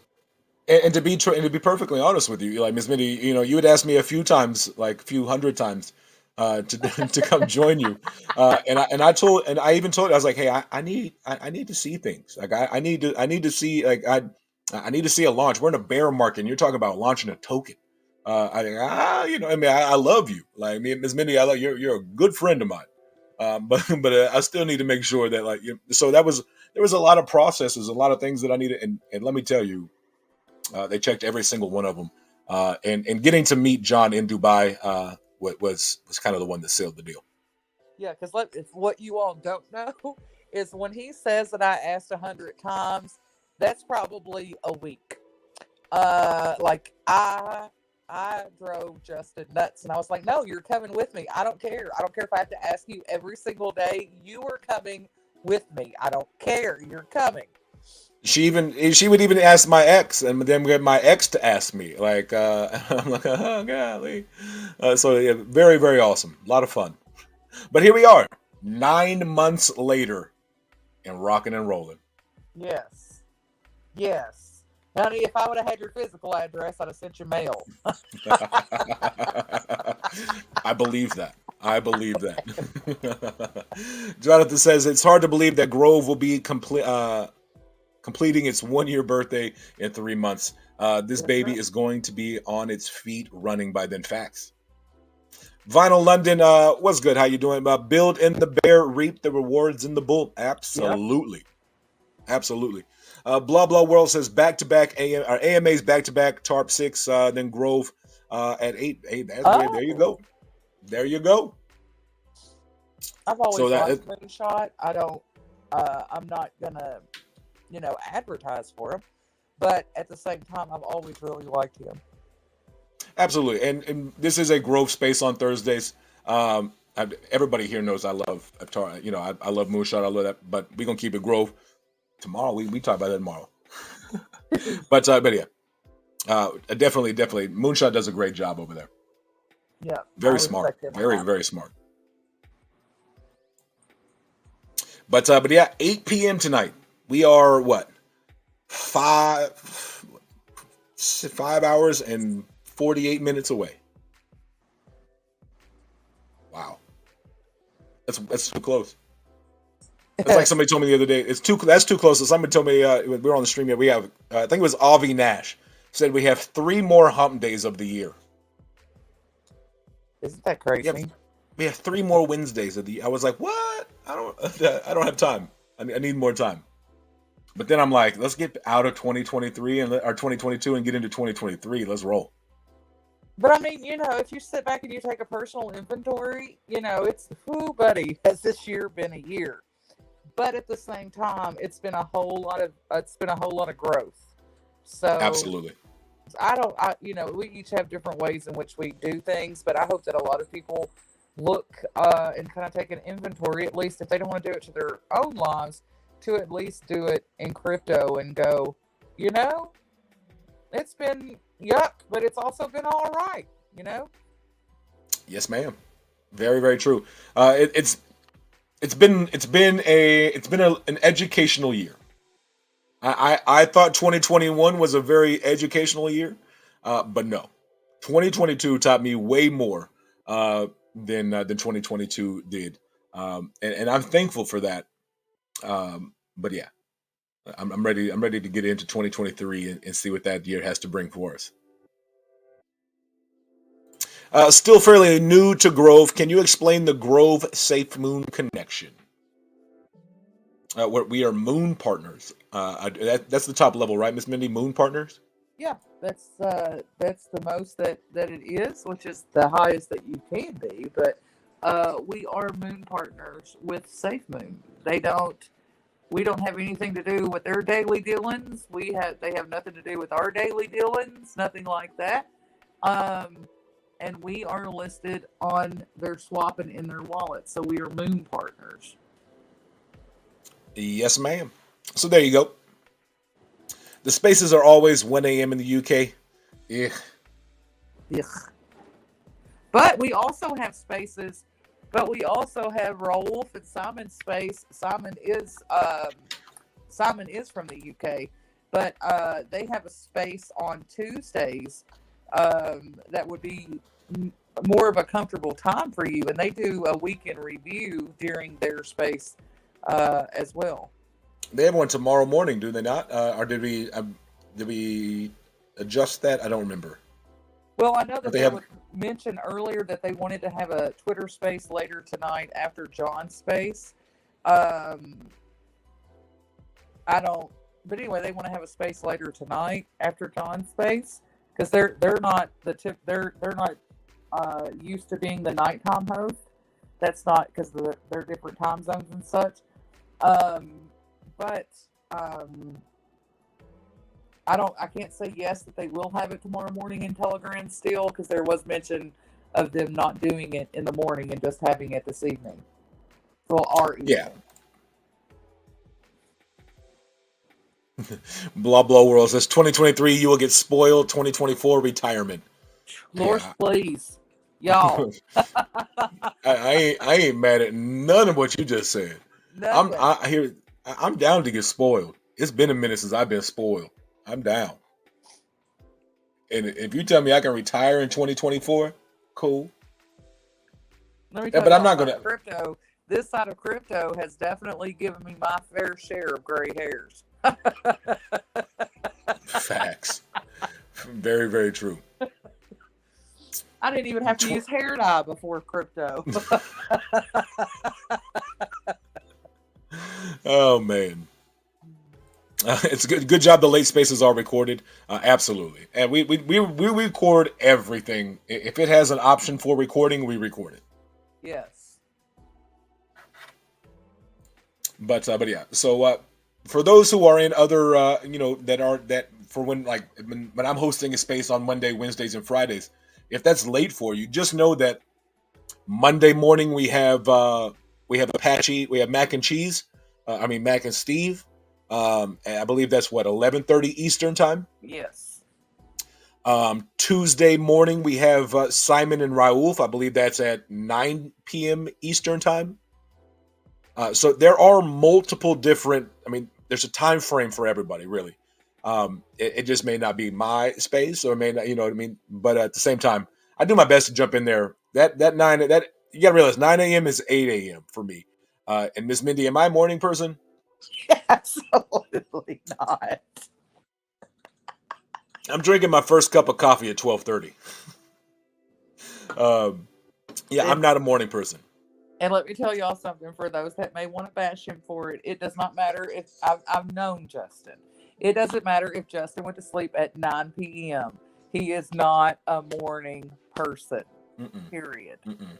And to be perfectly honest with you, like Miss Minnie, you had asked me a few times, like a few hundred times, to to come join you, and I even told I was like, hey, I need to see things. Like I need to see I need to see a launch. We're in a bear market, and you're talking about launching a token. I mean, I love you, like me, Miss Minnie. I love you're a good friend of mine. But I still need to make sure that so there was a lot of processes, a lot of things that I needed, and let me tell you. They checked every single one of them, and getting to meet John in Dubai was kind of the one that sealed the deal. Yeah, because what you all don't know is when he says that I asked 100 times, that's probably a week. Like I drove Justin nuts, and I was like, "No, you're coming with me. I don't care. I don't care if I have to ask you every single day. You are coming with me. I don't care. You're coming." She would even ask my ex, and then get my ex to ask me. Like I'm like, oh golly. So yeah, very very awesome, a lot of fun. But here we are, 9 months later, and rocking and rolling. Yes, yes, honey. If I would have had your physical address, I'd have sent you mail. I believe that. I believe that. Jonathan says it's hard to believe that Grove will be completing its 1 year birthday in 3 months. This That's baby right. is going to be on its feet running by then. Facts. Vinyl London, what's good? How you doing? Build in the bear, reap the rewards in the bull. Yep. Absolutely, absolutely. Blah blah world says back to back AMAs back to back Tarp 6, then Grove at 8. Hey, there you Oh, go. There you go. I've So always that liked Moonshot. I don't. I'm not gonna, advertise for him. But at the same time, I've always really liked him. absolutely, and this is a Grove space on Thursdays. Everybody here knows I love I love Moonshot. I love that, but we're gonna keep it Grove tomorrow. We talk about that tomorrow. But yeah, definitely, Moonshot does a great job over there. Yeah, I Very smart, respect him a very lot. very smart. But yeah, 8 p.m. tonight. We are what? 5 hours and 48 minutes away. Wow. That's too close. It's like somebody told me the other day. That's too close. So somebody told me we were on the stream here. We have I think it was Avi Nash said we have 3 more hump days of the year. Isn't that crazy? We have 3 more Wednesdays of the year. I was like, what? I don't have time. I need more time. But then I'm like, let's get out of 2023 and our 2022 and get into 2023. Let's roll. But I mean, if you sit back and you take a personal inventory, it's, buddy, has this year been a year? But at the same time, it's been a whole lot of growth. So absolutely, we each have different ways in which we do things, but I hope that a lot of people look and kind of take an inventory, at least if they don't want to do it to their own lives, to at least do it in crypto and go, it's been yuck, but it's also been all right, Yes, ma'am. Very, very true. It's been an educational year. I thought 2021 was a very educational year, but no, 2022 taught me way more than 2022 did, and I'm thankful for that. But yeah, I'm ready to get into 2023 and see what that year has to bring for us. Still fairly new to Grove. Can you explain the Grove Safe Moon connection? We are moon partners. That's the top level, right, Miss Mindy? Moon partners. Yeah, that's the most that it is, which is the highest that you can be. But we are moon partners with Safe Moon. We don't have anything to do with their daily dealings. They have nothing to do with our daily dealings. Nothing like that. And we are listed on their swap and in their wallet. So we are moon partners. Yes, ma'am. So there you go. The spaces are always 1 a.m. in the UK. Yeah. But we also have spaces. But we also have Raouf and Simon's space. Simon is from the UK. But they have a space on Tuesdays that would be more of a comfortable time for you, and they do a weekend review during their space as well. They have one tomorrow morning, do they not? Or did we adjust that? I don't remember. Well, I know that they mentioned earlier that they wanted to have a Twitter space later tonight after John's space. I don't, but anyway, they want to have a space later tonight after John's space because they're not used to being the nighttime host. That's not because they're different time zones and such. But I can't say yes that they will have it tomorrow morning in Telegram still because there was mention of them not doing it in the morning and just having it this evening. Well, our evening. Yeah. Blah blah world says 2023 you will get spoiled. 2024 retirement. Lord, please, y'all. I ain't mad at none of what you just said. I'm down to get spoiled. It's been a minute since I've been spoiled. I'm down. And if you tell me I can retire in 2024, cool. But I'm not gonna. Crypto. This side of crypto has definitely given me my fair share of gray hairs. Facts. Very, very true. I didn't even have to use hair dye before crypto. Oh man, it's good. Good job. The late spaces are recorded. Absolutely, and we record everything. If it has an option for recording, we record it. Yes. But yeah. So for those who are in other when I'm hosting a space on Monday, Wednesdays, and Fridays, if that's late for you, just know that Monday morning we have Apache, we have Mac and Cheese. Mac and Steve. And I believe that's 11:30 Eastern time. Yes. Tuesday morning we have Simon and Raouf. I believe that's at 9 p.m. Eastern time. So there are multiple different. I mean, there's a time frame for everybody, really. It just may not be my space, or it may not, you know what I mean. But at the same time, I do my best to jump in there. That nine that you gotta realize 9 a.m. is 8 a.m. for me. And Miss Mindy, am I a morning person? Absolutely not. I'm drinking my first cup of coffee at 12:30. Um, yeah, I'm And not a morning person. and let me tell y'all something for those that may want to bash him for it. It does not matter if I've known Justin. It doesn't matter if Justin went to sleep at 9 p.m. He is not a morning person. Mm-mm, Period. mm-mm.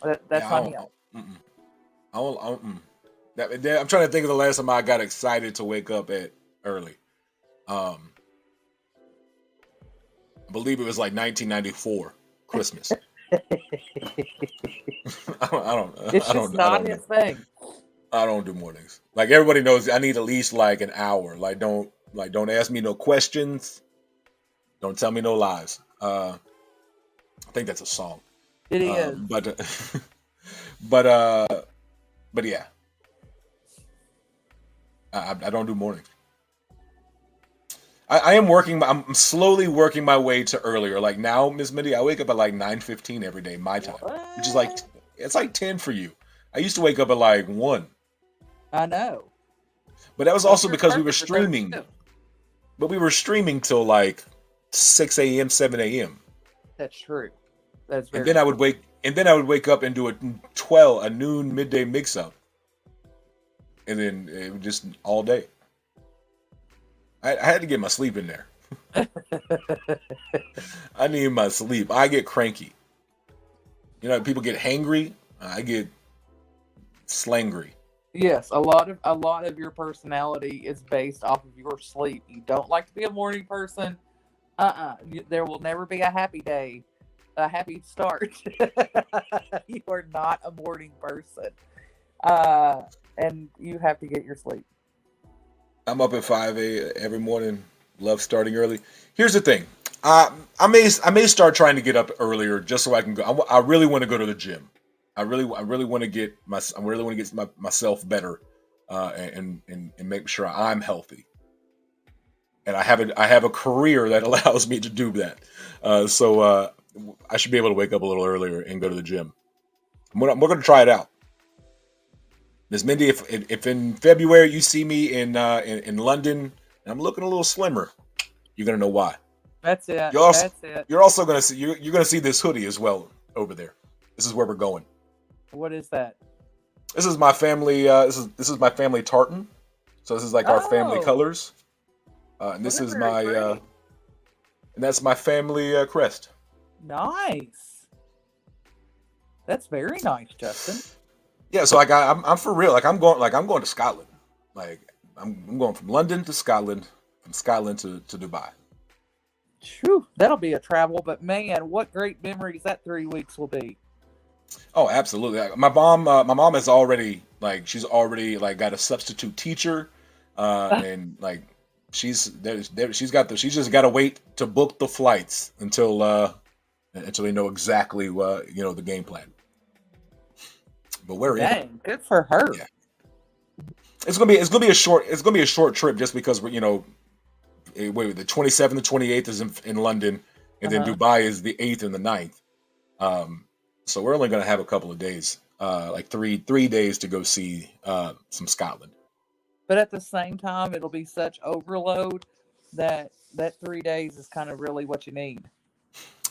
That's Yeah, I on don't. him. Mm-mm. I don't mm. I'm trying to think of the last time I got excited to wake up at early. Um, I believe it was like 1994 Christmas. It's I just don't, I not don't know. his thing. I don't do mornings. Like everybody knows, I need at least like an hour. Don't ask me no questions. Don't tell me no lies. I think that's a song. It is. But but uh, but yeah, I don't do mornings. I am working. I'm slowly working my way to earlier. Like now, Miss Mindy, I wake up at like 9:15 every day, my time, which is like What? it's like 10 for you. I used to wake up at like 1, I know. but that was Well, also you're because we were perfect for there streaming. too. But we were streaming till like 6 a.m., 7 a.m. That's true. That's And very then I true. would wake up and do a noon midday mix up, and then it was just all day. I had to get my sleep in there. I need my sleep. I get cranky. You know, people get hangry. I get slangry. Yes, a lot of your personality is based off of your sleep. You don't like to be a morning person. There will never be a happy day, a happy start. You are not a morning person. Uh, and you have to get your sleep. I'm up at 5 every morning. Love starting early. Here's the thing. I may start trying to get up earlier just so I can go. I really want to go to the gym. I really want to get myself better, and make sure I'm healthy. And I have a career that allows me to do that. So I should be able to wake up a little earlier and go to the gym. We're going to try it out. Miss Mindy, if in February you see me in London and I'm looking a little slimmer, you're gonna know why. That's it. You're also That's it. you're also gonna see you're gonna see this hoodie as well over there. This is where we're going. What is that? This is my family. This is my family tartan. So this is like our family Oh, colors. And well, this they're is very my pretty. and that's my family crest. Nice. That's very nice, Justin. Yeah. So I'm for real. I'm going to Scotland. Like I'm going from London to Scotland, from Scotland to Dubai. Phew, that'll be a travel, but man, what great memories that 3 weeks will be. Oh, absolutely. My mom has already she's already got a substitute teacher, and she's just got to wait to book the flights until they know exactly the game plan. But we're in it. Dang, good for her. Yeah, it's gonna be a short trip just because the 27th, the 28th is in London, and then Uh-huh. Dubai is the 8th and the 9th. So we're only going to have a couple of days, like three days to go see some Scotland. But at the same time, it'll be such overload that 3 days is kind of really what you need.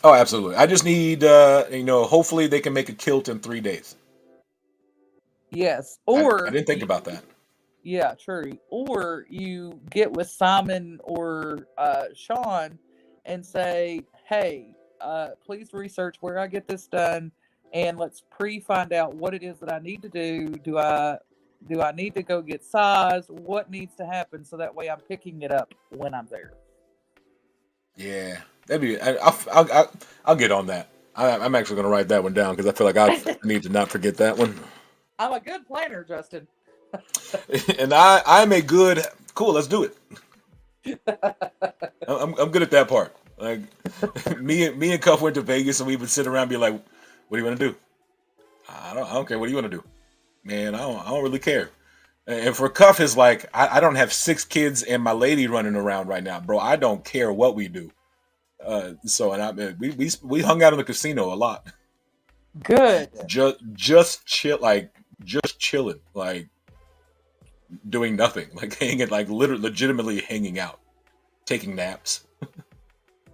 Oh, absolutely. I just need, hopefully they can make a kilt in 3 days. Yes. I Or didn't think about that. yeah, true. Or you get with Simon or Sean and say, hey, please research where I get this done and let's find out what it is that I need to do. Do I need to go get size? What needs to happen so that way I'm picking it up when I'm there. Yeah, that'd be. I'll get on that. I'm actually going to write that one down because I feel like I need to not forget that one. I'm a good planner, Justin. And I'm a good. Cool. Let's do it. I'm good at that part. Like me and Cuff went to Vegas and we would sit around and be like, "What do you want to do? I don't care. What do you want to do?" man, I don't really care. And for Cuff is like, I don't have 6 kids and my lady running around right now, bro. I don't care what we do. So and we hung out in the casino a lot. Good. Just chill, like just chilling, like doing nothing, like hanging, like literally, legitimately hanging out, taking naps.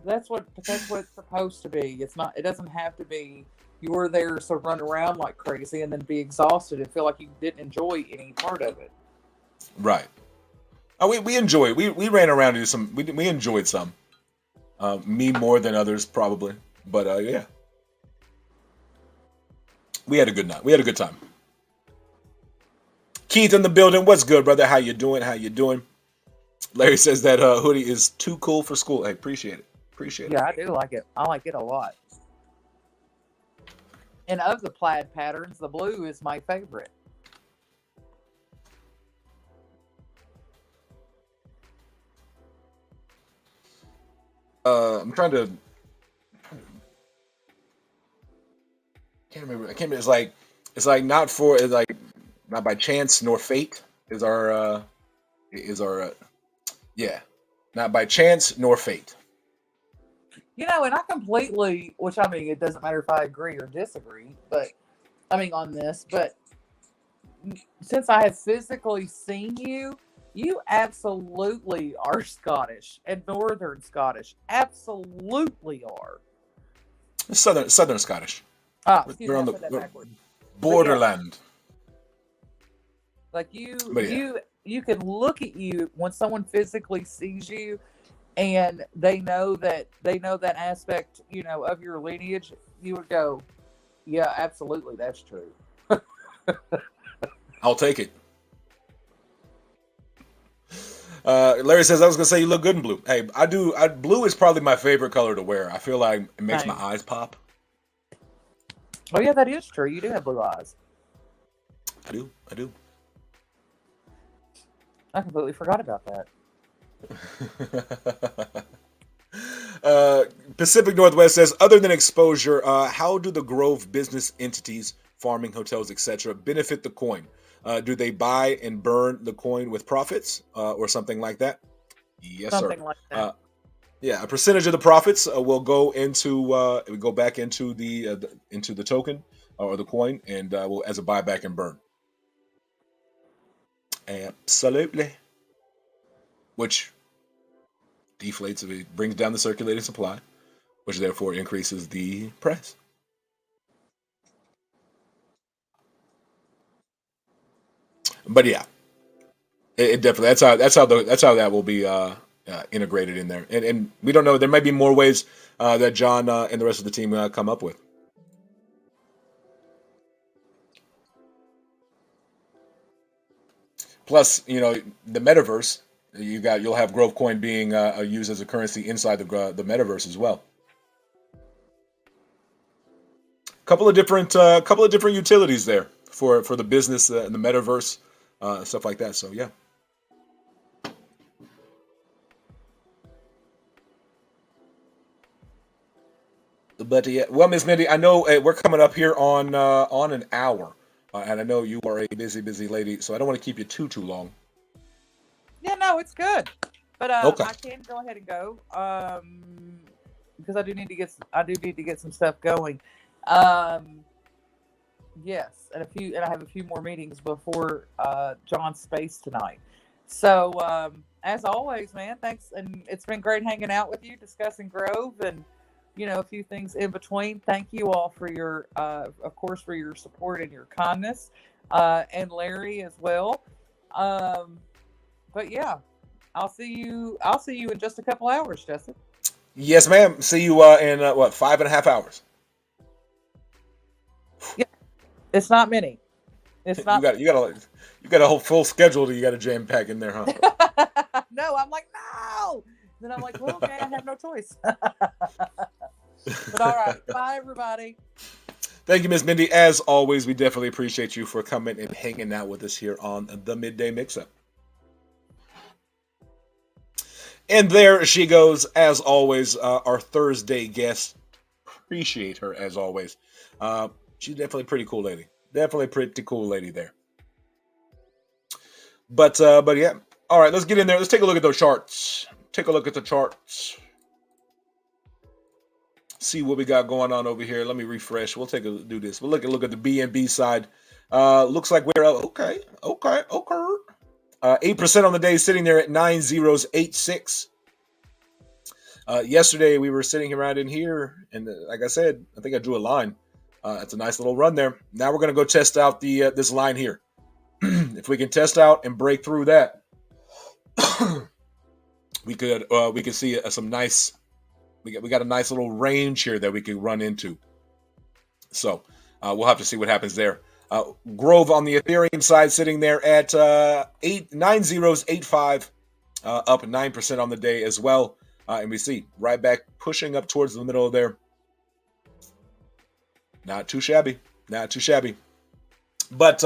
That's what it's supposed to be. It's not. It doesn't have to be. You were there to run around like crazy and then be exhausted and feel like you didn't enjoy any part of it. Right. We enjoyed. We ran around and did some. We enjoyed some. Me more than others probably, but yeah, we had a good night. We had a good time. Keith in the building. What's good, brother? How you doing? How you doing? Larry says that hoodie is too cool for school. Hey, appreciate it. Appreciate it. Yeah, I do like it. I like it a lot. And of the plaid patterns, the blue is my favorite. I'm trying to. Can't remember. I can't remember. It's like not for. It's like not by chance nor fate is our. Yeah, not by chance nor fate. You know, and I completely, which I mean, it doesn't matter if I agree or disagree, but I mean, on this, but since I have physically seen you, you absolutely are Scottish and Northern Scottish. Absolutely are. Southern Scottish. Excuse We're me, on I said that the backwards. borderland. Like you can look at you when someone physically sees you and they know that aspect, of your lineage, you would go, yeah, absolutely, that's true. I'll take it. Larry says I was gonna say you look good in blue. Hey, I do. Blue is probably my favorite color to wear. I feel like it makes my eyes pop. Oh yeah, that is true. You do have blue eyes. I do. I completely forgot about that. Pacific Northwest says, other than exposure, how do the Grove business entities, farming, hotels, etc., benefit the coin? Do they buy and burn the coin with profits or something like that? Yes, something sir. Like that. Yeah, a percentage of the profits will go back into the token or the coin, and will as a buyback and burn. Absolutely. Which deflates, it brings down the circulating supply, which therefore increases the price. But yeah, it definitely that's how that will be integrated in there, and we don't know. There might be more ways that John and the rest of the team come up with. Plus, the metaverse. You'll have Grove Coin being used as a currency inside the metaverse as well. Couple of different utilities there for the business and the metaverse, stuff like that. So yeah. But yeah, well, Ms. Mindy, I know we're coming up here on an hour, and I know you are a busy lady, so I don't want to keep you too long. Yeah, no, it's good. But Okay. I can go ahead and go because I do need to get some stuff going. Yes, and I have a few more meetings before John's space tonight. So as always, man, thanks, and it's been great hanging out with you, discussing Grove and a few things in between. Thank you all for your, of course, for your support and your kindness, and Larry as well. But yeah, I'll see you in just a couple hours, Justin. Yes, ma'am. See you in 5.5 hours. Yeah, it's not many. It's not. You got a whole full schedule that you got to jam pack in there, huh? No, I'm like no. Then I'm like, well, okay, I have no choice. But all right, bye everybody. Thank you, Miss Mindy. As always, we definitely appreciate you for coming and hanging out with us here on the Midday Mix-Up. And there she goes, as always, our Thursday guest. Appreciate her, as always. She's definitely a pretty cool lady. Definitely a pretty cool lady there. But yeah. All right, let's get in there. Let's take a look at those charts. Take a look at the charts. See what we got going on over here. Let me refresh. We'll do this. We'll look at the BNB side. Looks like we're okay. 8% on the day, sitting there at 9086. Yesterday we were sitting around in here, and like I said, I think I drew a line. It's a nice little run there. Now we're gonna go test out the this line here. If we can test out and break through that, we could see some nice. We got a nice little range here that we could run into. So we'll have to see what happens there. Grove on the Ethereum side sitting there at 9085, up 9% on the day as well. And we see right back pushing up towards the middle of there. Not too shabby. Not too shabby. But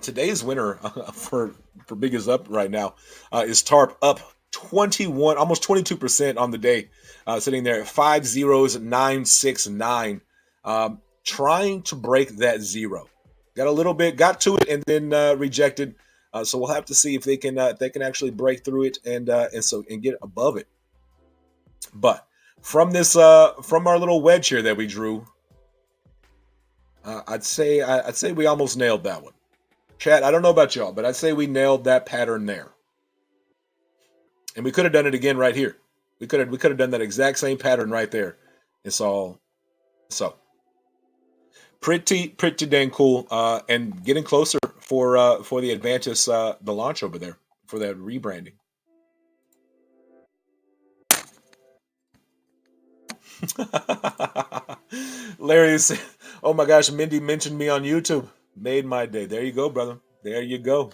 today's winner for big is up right now is TARP, up 21, almost 22% on the day, sitting there at 50969, trying to break that zero. Got a little bit, got to it, and then rejected. So we'll have to see if they can actually break through it and get above it. But from this from our little wedge here that we drew, I'd say we almost nailed that one. Chat, I don't know about y'all, but I'd say we nailed that pattern there. And we could have done it again right here. We could have done that exact same pattern right there. It's all so pretty dang cool. And getting closer for the Advantis the launch over there for that rebranding. Larry is, oh my gosh, Mindy mentioned me on YouTube. Made my day. There you go, brother. There you go.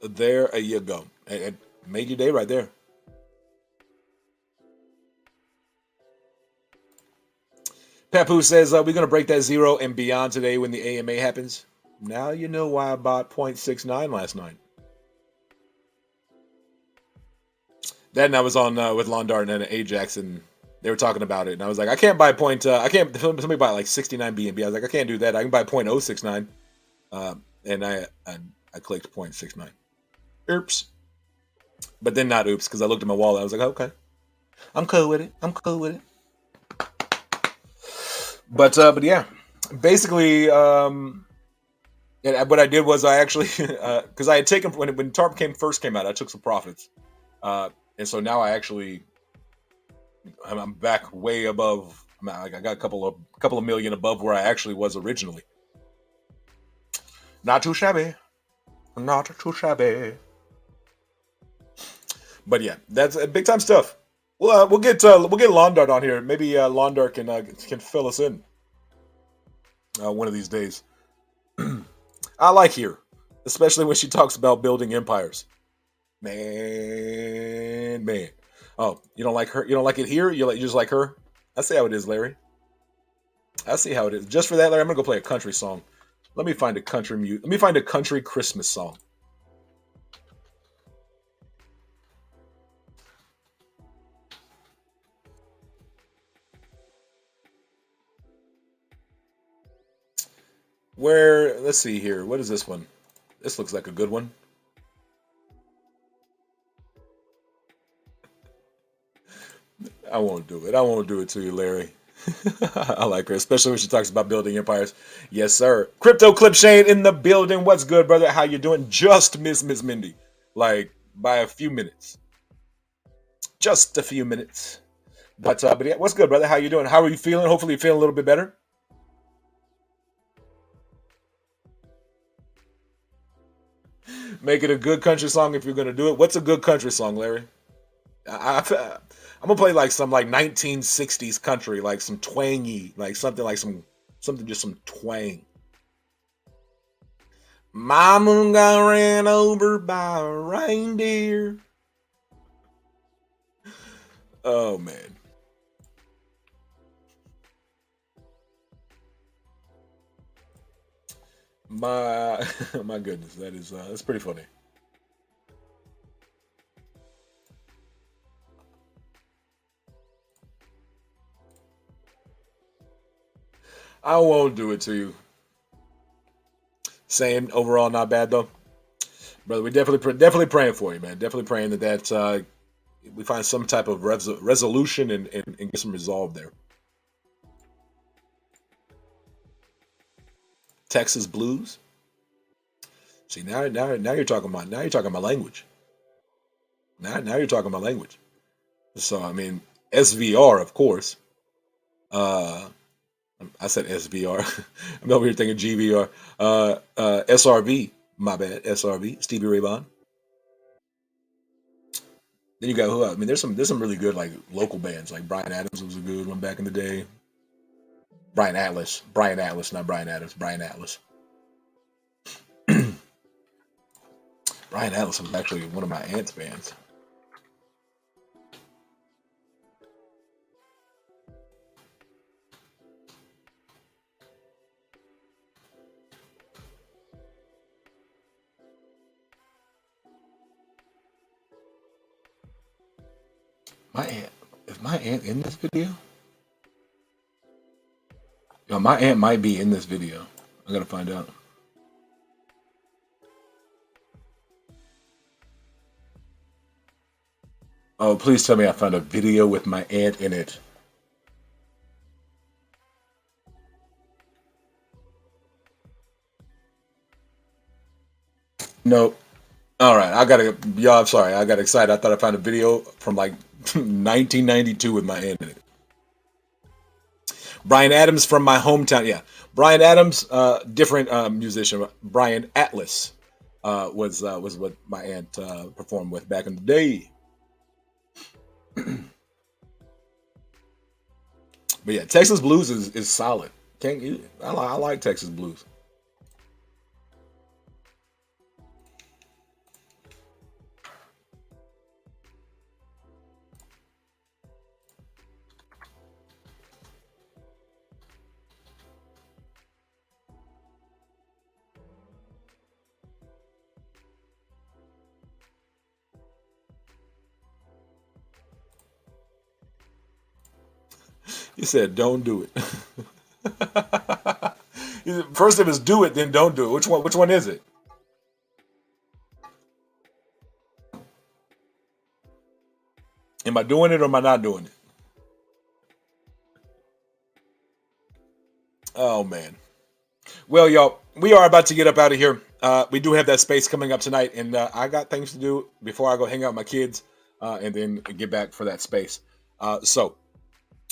There you go. It made your day right there. Papu says, we're going to break that zero and beyond today when the AMA happens. Now you know why I bought 0.69 last night. Then I was on with Londart and Ajax, and they were talking about it, and I was like, I can't buy somebody buy like 69 BNB. I was like, I can't do that. I can buy 0.069. And I clicked 0.69. Oops. But then not oops, because I looked at my wallet. I was like, okay, I'm cool with it. But yeah, basically, what I did was I actually, because I had taken when TARP first came out, I took some profits, and so now I'm back way above. I got a couple of million above where I actually was originally. Not too shabby. But yeah, that's big time stuff. Well, we'll get Londart on here. Maybe Londart can fill us in one of these days. I like her, especially when she talks about building empires. Man. Oh, you don't like her? You don't like it here? You just like her? I see how it is, Larry. I see how it is. Just for that, Larry, I'm gonna go play a country song. Let me find a country Christmas song. Let's see here. What is this one? This looks like a good one. I won't do it. I won't do it to you, Larry. I like her, especially when she talks about building empires. Yes, sir. Crypto Clip Shane in the building. What's good, brother? How you doing? Just Miss Mindy. Like, by a few minutes. Just a few minutes. But yeah, what's good, brother? How you doing? How are you feeling? Hopefully you're feeling a little bit better. Make it a good country song if you're going to do it. What's a good country song, Larry? I'm gonna play like some 1960s country, like some twangy, like something just some twang. Mama got ran over by a reindeer. Oh man. My goodness, that's pretty funny. I won't do it to you. Same overall, not bad though, brother. We definitely praying for you, man. Definitely praying that we find some type of resolution and get some resolve there. Texas blues. See, now you're talking my language. Now you're talking my language. So I mean, SVR, of course. Uh, I said SVR. I'm over here thinking GVR. SRV. My bad. SRV. Stevie Ray Vaughan. Then you got who? I mean, there's some really good like local bands. Like Brian Adams was a good one back in the day. Brian Atlas, not Brian Adams. Brian Atlas. Brian Atlas was actually one of my aunt's bands. My aunt, is my aunt in this video? Yo, my aunt might be in this video. I gotta find out. Oh, please tell me I found a video with my aunt in it. Nope. All right, y'all. I'm sorry, I got excited. I thought I found a video from like 1992 with my aunt in it. Brian Adams from my hometown. Yeah, Brian Adams, different musician. Brian Atlas was what my aunt performed with back in the day. But yeah, Texas blues is solid. Can't you? I like Texas blues. You said don't do it. First it was do it, then don't do it. Which one is it? Am I doing it or am I not doing it? Oh man. Well, y'all, we are about to get up out of here. We do have that space coming up tonight, and I got things to do before I go hang out with my kids, and then get back for that space. So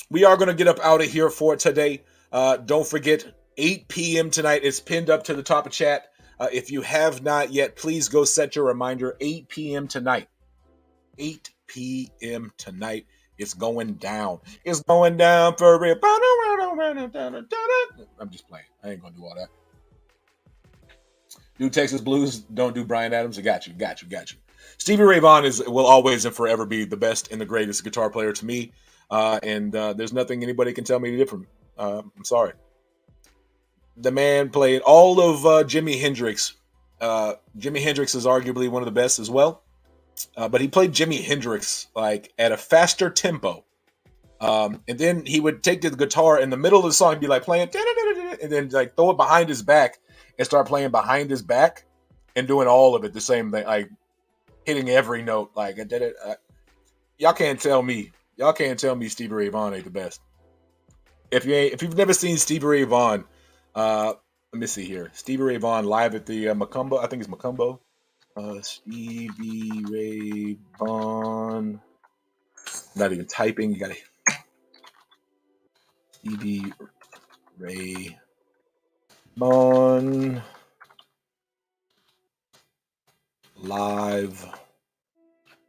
we are going to get up out of here for today. Don't forget, 8 p.m. tonight. It's pinned up to the top of chat. If you have not yet, please go set your reminder. 8 p.m. tonight. 8 p.m. tonight. It's going down. It's going down for real. I'm just playing. I ain't going to do all that. Do Texas blues. Don't do Brian Adams. I got you. Stevie Ray Vaughan will always and forever be the best and the greatest guitar player to me. And there's nothing anybody can tell me different. I'm sorry. The man played all of Jimi Hendrix. Jimi Hendrix is arguably one of the best as well. But he played Jimi Hendrix like at a faster tempo. And then he would take the guitar in the middle of the song and be like playing, and then like throw it behind his back and start playing behind his back and doing all of it the same thing, like hitting every note. Like I did it. Y'all can't tell me Stevie Ray Vaughan ain't the best. If you've never seen Stevie Ray Vaughan, let me see here. Stevie Ray Vaughan live at the Macumbo. I think it's Macumbo. Stevie Ray Vaughan. Not even typing. You gotta Stevie Ray Vaughan live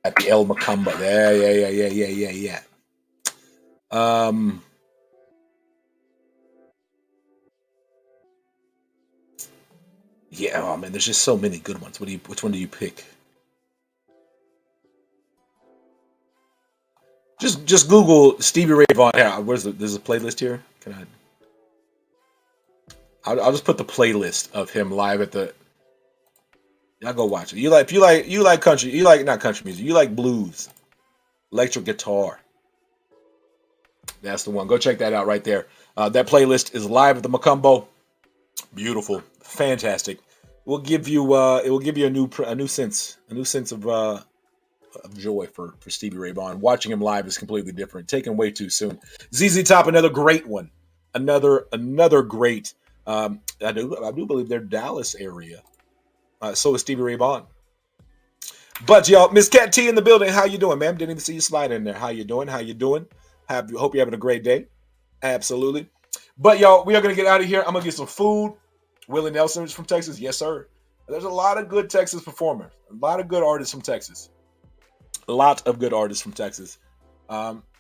at the El Macumba. Yeah. Yeah, oh man, there's just so many good ones. Which one do you pick? Just Google Stevie Ray Vaughan. Yeah, there's a playlist here. I'll just put the playlist of him live at the. Y'all go watch it. You like country. You like not country music. You like blues, electric guitar. That's the one. Go check that out right there. That playlist is live at the Macumbo. Beautiful, fantastic. It will give you a new sense of joy for Stevie Ray Vaughan. Watching him live is completely different. Taken way too soon. ZZ Top, another great one. Another great. I do believe they're Dallas area. So is Stevie Ray Vaughan. But y'all, Miss Cat T in the building. How you doing, ma'am? Didn't even see you slide in there. How you doing? Hope you're having a great day. Absolutely. But y'all, we are gonna get out of here. I'm gonna get some food. Willie Nelson is from Texas. Yes, sir. There's a lot of good Texas performers. A lot of good artists from Texas.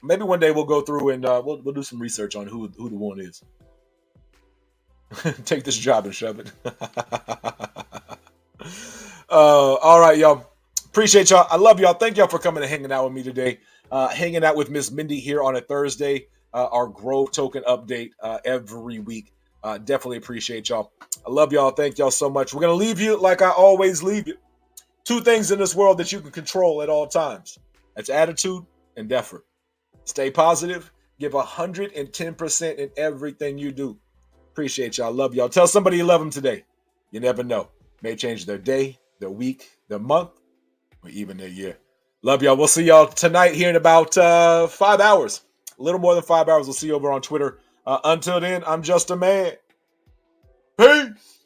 Maybe one day we'll go through and we'll do some research on who the one is. Take this job and shove it. All right, y'all. Appreciate y'all. I love y'all. Thank y'all for coming and hanging out with me today. Hanging out with Miss Mindy here on a Thursday. Our Grove Token update every week. Definitely appreciate y'all. I love y'all. Thank y'all so much. We're going to leave you like I always leave you. 2 things in this world that you can control at all times. That's attitude and effort. Stay positive. Give 110% in everything you do. Appreciate y'all. Love y'all. Tell somebody you love them today. You never know. May change their day, their week, their month, or even their year. Love y'all. We'll see y'all tonight here in about 5 hours. A little more than 5 hours. We'll see you over on Twitter. Until then, I'm just a man. Peace.